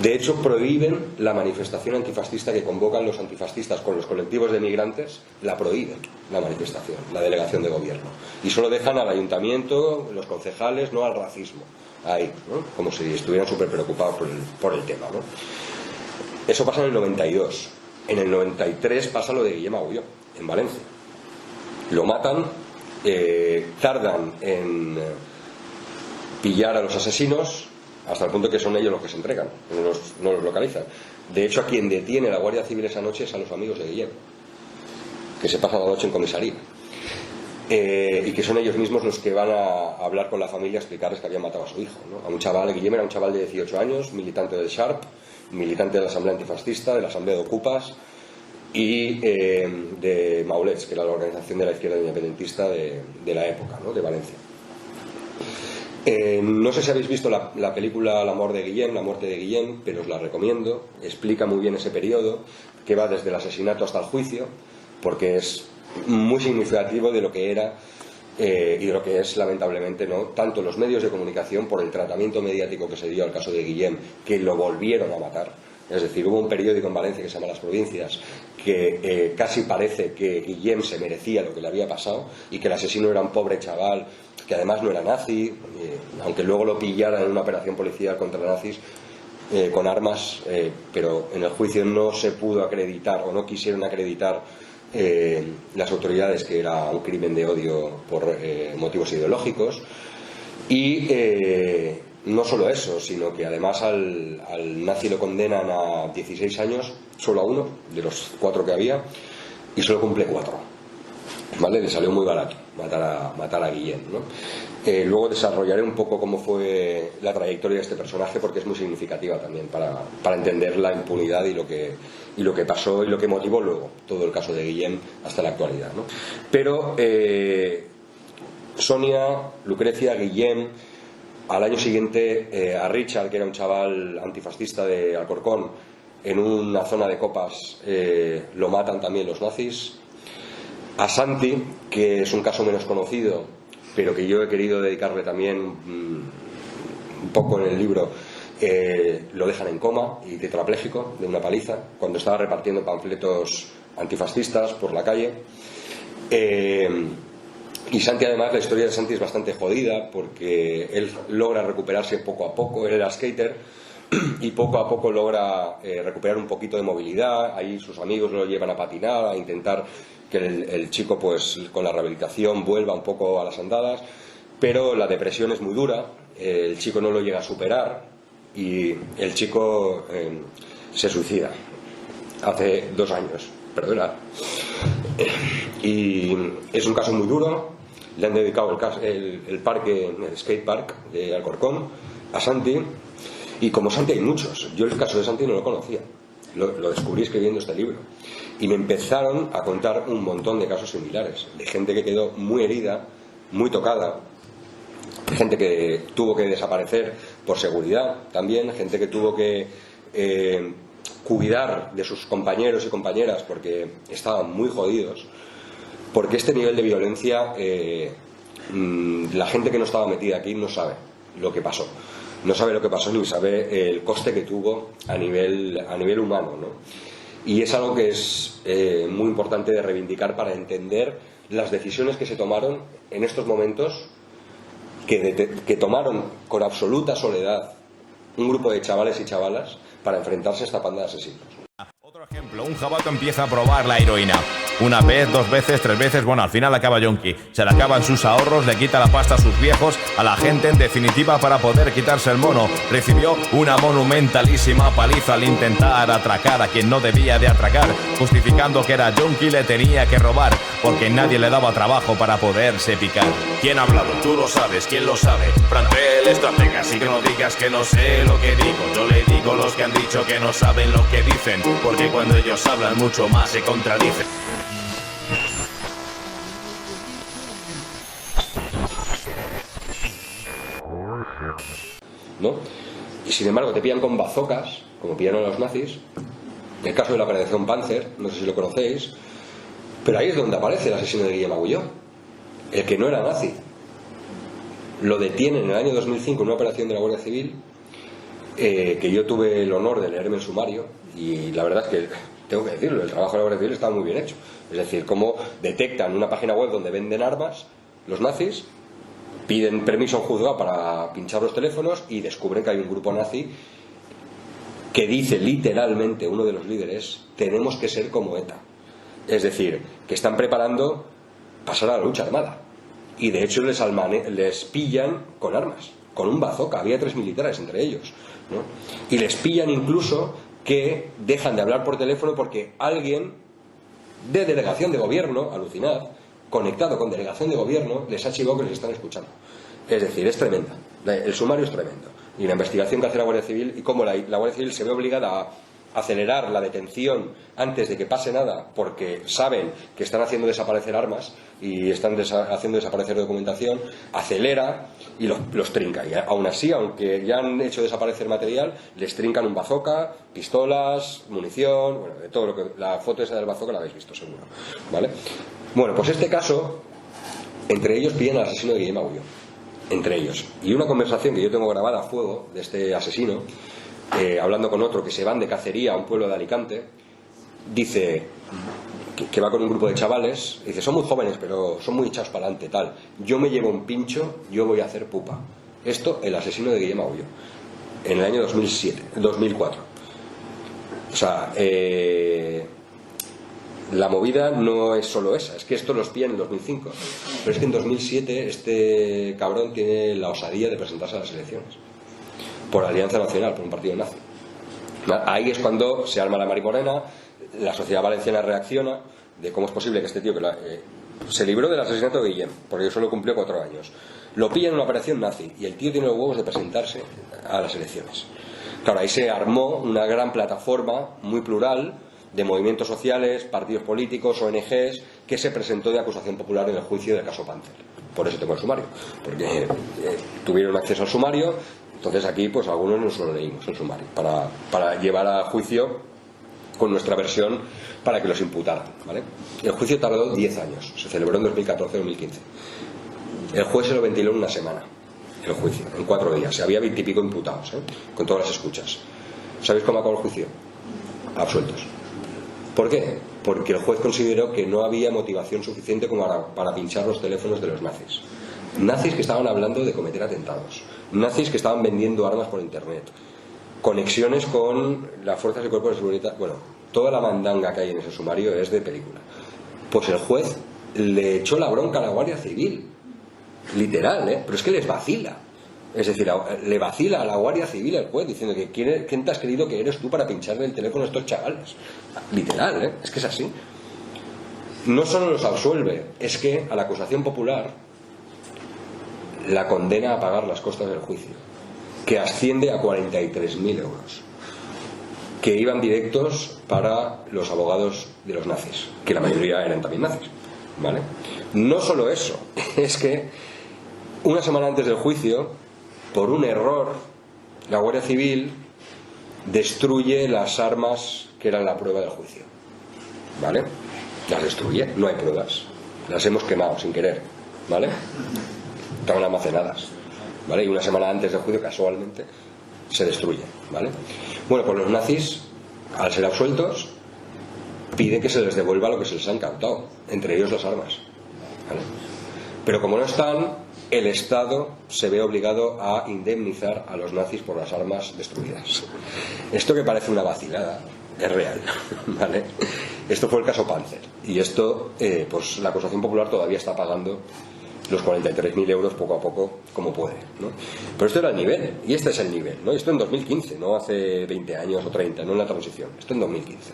De hecho, prohíben la manifestación antifascista que convocan los antifascistas con los colectivos de migrantes. La prohíben, la manifestación, la delegación de gobierno, y solo dejan al ayuntamiento, los concejales, no al racismo, ahí, ¿no? Como si estuvieran súper preocupados por el tema, ¿no? Eso pasa en el 92. En el 93 pasa lo de Guillem Agulló, en Valencia. Lo matan, tardan en pillar a los asesinos, hasta el punto que son ellos los que se entregan, no los localizan. De hecho, a quien detiene la Guardia Civil esa noche es a los amigos de Guillem, que se pasan la noche en comisaría, y que son ellos mismos los que van a hablar con la familia, a explicarles que habían matado a su hijo, ¿no? A un chaval. Guillem era un chaval de 18 años, militante del Sharp, militante de la Asamblea Antifascista, de la Asamblea de Ocupas y de Maulets, que era la organización de la izquierda independentista de la época, ¿no? De Valencia. No sé si habéis visto la película La muerte de Guillem, pero os la recomiendo. Explica muy bien ese periodo, que va desde el asesinato hasta el juicio, porque es muy significativo de lo que era y de lo que es, lamentablemente, ¿no? Tanto los medios de comunicación, por el tratamiento mediático que se dio al caso de Guillem, que lo volvieron a matar. Es decir, hubo un periódico en Valencia que se llama Las Provincias, que casi parece que Guillem se merecía lo que le había pasado y que el asesino era un pobre chaval que además no era nazi, aunque luego lo pillaran en una operación policial contra nazis con armas, pero en el juicio no se pudo acreditar, o no quisieron acreditar las autoridades, que era un crimen de odio por motivos ideológicos. Y no solo eso, sino que además al nazi lo condenan a 16 años, solo a uno de los 4 que había, y solo cumple 4. ¿Vale? Le salió muy barato matar a Guillem, ¿no? Luego desarrollaré un poco cómo fue la trayectoria de este personaje, porque es muy significativa también para entender la impunidad y lo que pasó y lo que motivó luego todo el caso de Guillem hasta la actualidad, ¿no? Pero Sonia, Lucrecia, Guillem, al año siguiente a Richard, que era un chaval antifascista de Alcorcón, en una zona de copas, lo matan también los nazis. A Santi, que es un caso menos conocido, pero que yo he querido dedicarle también un poco en el libro, lo dejan en coma y tetrapléjico de una paliza cuando estaba repartiendo panfletos antifascistas por la calle. Y Santi, además, la historia de Santi es bastante jodida, porque él logra recuperarse poco a poco. Él era skater y poco a poco logra recuperar un poquito de movilidad. Ahí sus amigos lo llevan a patinar, a intentar que el chico pues con la rehabilitación vuelva un poco a las andadas, pero la depresión es muy dura, el chico no lo llega a superar y el chico se suicida hace 2 años, perdona. Y es un caso muy duro. Le han dedicado el skate park de Alcorcón a Santi, y como Santi hay muchos. Yo el caso de Santi no lo conocía, lo descubrí escribiendo este libro, y me empezaron a contar un montón de casos similares, de gente que quedó muy herida, muy tocada, gente que tuvo que desaparecer por seguridad también, gente que tuvo que cuidar de sus compañeros y compañeras porque estaban muy jodidos, porque este nivel de violencia la gente que no estaba metida aquí no sabe lo que pasó, no sabe lo que pasó ni sabe el coste que tuvo a nivel humano, ¿no? Y es algo que es muy importante de reivindicar para entender las decisiones que se tomaron en estos momentos, que tomaron con absoluta soledad un grupo de chavales y chavalas para enfrentarse a esta panda de asesinos. Otro ejemplo, un jabato empieza a probar la heroína. 1 vez, 2 veces, 3 veces, bueno, al final acaba yonki. Se le acaban sus ahorros, le quita la pasta a sus viejos, a la gente en definitiva para poder quitarse el mono. Recibió una monumentalísima paliza al intentar atracar a quien no debía de atracar, justificando que era yonki, le tenía que robar, porque nadie le daba trabajo para poderse picar. ¿Quién ha hablado? Tú lo sabes, ¿quién lo sabe? Frantel, estratega, así que no digas que no sé lo que digo. Yo le digo los que han dicho que no saben lo que dicen, porque cuando ellos hablan mucho más se contradicen. ¿No? Y sin embargo te pillan con bazocas, como pillaron a los nazis. En el caso de la operación Panzer, no sé si lo conocéis, pero ahí es donde aparece el asesino de Guillem Agulló, el que no era nazi. Lo detienen en el año 2005 en una operación de la Guardia Civil, que yo tuve el honor de leerme el sumario, y la verdad es que tengo que decirlo, el trabajo de la Guardia Civil estaba muy bien hecho. Es decir, cómo detectan una página web donde venden armas los nazis, piden permiso a un juzgado para pinchar los teléfonos y descubren que hay un grupo nazi que dice literalmente, uno de los líderes, tenemos que ser como ETA. Es decir, que están preparando pasar a la lucha armada. Y de hecho les pillan con armas, con un bazooka. Había 3 militares entre ellos, ¿no? Y les pillan incluso que dejan de hablar por teléfono porque alguien de delegación de gobierno, alucinad, conectado con delegación de gobierno, les ha chivado que les están escuchando. Es decir, es tremenda. El sumario es tremendo. Y la investigación que hace la Guardia Civil, y cómo la Guardia Civil se ve obligada a acelerar la detención antes de que pase nada, porque saben que están haciendo desaparecer armas y están haciendo desaparecer documentación, acelera y los trinca. Y aún así, aunque ya han hecho desaparecer material, les trincan un bazooka, pistolas, munición, bueno, de todo lo que... La foto esa del bazooka la habéis visto seguro, ¿vale? Bueno, pues este caso, entre ellos pillan al asesino de Guillem Agulló, entre ellos. Y una conversación que yo tengo grabada a fuego de este asesino, hablando con otro que se van de cacería a un pueblo de Alicante, dice que va con un grupo de chavales, dice, son muy jóvenes pero son muy echados para adelante, tal, yo me llevo un pincho, yo voy a hacer pupa. Esto, el asesino de Guillem Agulló, en el año 2004. O sea, la movida no es solo esa, es que esto los pillan en 2005, pero es que en 2007 este cabrón tiene la osadía de presentarse a las elecciones por Alianza Nacional, por un partido nazi. Ahí es cuando se arma la maricorena, la sociedad valenciana reacciona de cómo es posible que este tío que se libró del asesinato de Guillem, porque solo cumplió 4 años, lo pilla en una operación nazi y el tío tiene los huevos de presentarse a las elecciones. Claro, ahí se armó una gran plataforma muy plural de movimientos sociales, partidos políticos, ONGs, que se presentó de acusación popular en el juicio del caso Panzer. Por eso tengo el sumario, porque tuvieron acceso al sumario. Entonces aquí pues algunos nos lo leímos el sumario para llevar a juicio con nuestra versión para que los imputaran, ¿vale? El juicio tardó 10 años, se celebró en 2014-2015. El juez se lo ventiló en una semana, el juicio, en 4 días. Se había 20 y pico imputados, con todas las escuchas. ¿Sabéis cómo acabó el juicio? Absueltos. ¿Por qué? Porque el juez consideró que no había motivación suficiente como para pinchar los teléfonos de los nazis. Nazis que estaban hablando de cometer atentados, nazis que estaban vendiendo armas por internet, conexiones con las fuerzas y cuerpos de seguridad. Bueno, toda la mandanga que hay en ese sumario es de película. Pues el juez le echó la bronca a la Guardia Civil, literal, pero es que les vacila. Es decir, le vacila a la Guardia Civil al juez diciendo que ¿quién te has creído que eres tú para pincharle el teléfono a estos chavales? Literal, es que es así. No solo los absuelve, es que a la acusación popular la condena a pagar las costas del juicio, que asciende a 43.000 euros, que iban directos para los abogados de los nazis, que la mayoría eran también nazis, ¿vale? No solo eso, es que una semana antes del juicio, por un error, la Guardia Civil destruye las armas que eran la prueba del juicio, ¿vale? Las destruye, no hay pruebas, las hemos quemado sin querer, ¿vale? Estaban almacenadas, ¿vale? Y una semana antes del juicio, casualmente, se destruye, ¿vale? Bueno, pues los nazis, al ser absueltos, piden que se les devuelva lo que se les ha incautado, entre ellos las armas, ¿vale? Pero como no están, el Estado se ve obligado a indemnizar a los nazis por las armas destruidas. Esto que parece una vacilada es real, ¿vale? Esto fue el caso Panzer, y esto, pues la acusación popular todavía está pagando los 43.000 euros poco a poco como puede, ¿no? Pero esto era el nivel, y este es el nivel, ¿no? Esto en 2015, no hace 20 años o 30, no en la transición, esto en 2015.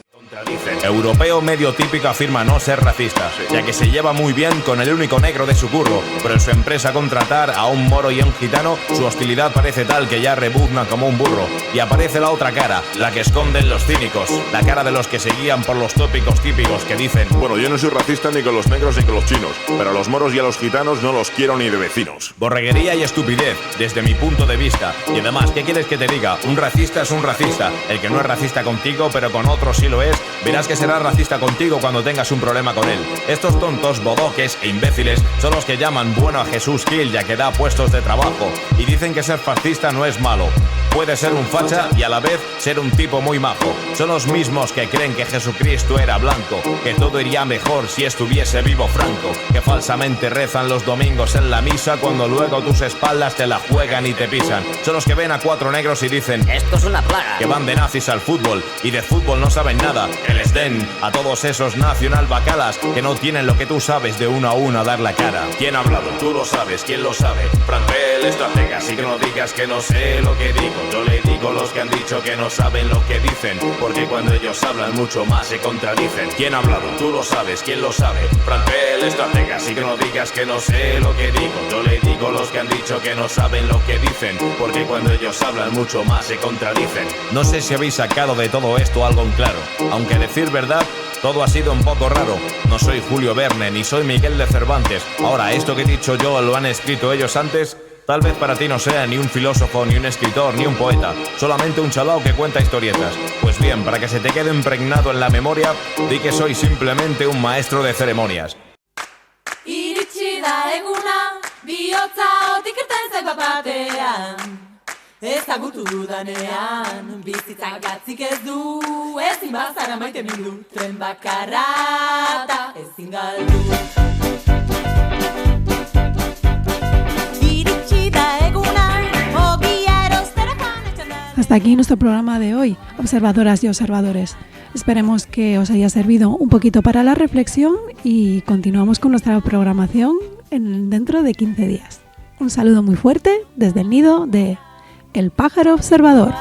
Europeo medio típico afirma no ser racista, ya que se lleva muy bien con el único negro de su curro, pero en su empresa contratar a un moro y a un gitano, su hostilidad parece tal que ya rebuzna como un burro. Y aparece la otra cara, la que esconden los cínicos, la cara de los que se guían por los tópicos típicos que dicen: bueno, yo no soy racista ni con los negros ni con los chinos, pero a los moros y a los gitanos no los quiero ni de vecinos. Borreguería y estupidez, desde mi punto de vista. Y además, ¿qué quieres que te diga? Un racista es un racista. El que no es racista contigo, pero con otros sí lo es, verás que será racista contigo cuando tengas un problema con él. Estos tontos, bodoques e imbéciles son los que llaman bueno a Jesús Gil, ya que da puestos de trabajo, y dicen que ser fascista no es malo. Puede ser un facha y a la vez ser un tipo muy majo. Son los mismos que creen que Jesucristo era blanco, que todo iría mejor si estuviese vivo Franco, que falsamente rezan los domingos en la misa cuando luego tus espaldas te la juegan y te pisan. Son los que ven a 4 negros y dicen: esto es una plaga. Que van de nazis al fútbol y de fútbol no saben nada. Que les den a todos esos nacional bacalas que no tienen lo que tú sabes de uno a uno a dar la cara. ¿Quién ha hablado? Tú lo sabes. ¿Quién lo sabe? Frantel, estratega. Así que no digas que no sé lo que digo. Yo le digo los que han dicho que no saben lo que dicen, porque cuando ellos hablan mucho más se contradicen. ¿Quién ha hablado? Tú lo sabes. ¿Quién lo sabe? Frantel, estratega. Así que no digas que no sé lo que digo. Yo le digo los que han dicho que no saben lo que dicen, porque cuando ellos hablan mucho más se contradicen. No sé si habéis sacado de todo esto algo en claro, aunque decir verdad, todo ha sido un poco raro. No soy Julio Verne ni soy Miguel de Cervantes. Ahora, esto que he dicho yo lo han escrito ellos antes. Tal vez para ti no sea ni un filósofo, ni un escritor, ni un poeta, solamente un chalao que cuenta historietas. Pues bien, para que se te quede impregnado en la memoria, di que soy simplemente un maestro de ceremonias. Iritsi da eguna, bihotza otik irten zait batean. Ezagutu dudanean, bizitzak gatzik ez du, ezin bazara maite mindu, tren bakarra eta ezin galdu. Hasta aquí nuestro programa de hoy, observadoras y observadores. Esperemos que os haya servido un poquito para la reflexión y continuamos con nuestra programación dentro de 15 días. Un saludo muy fuerte desde el nido de El Pájaro Observador.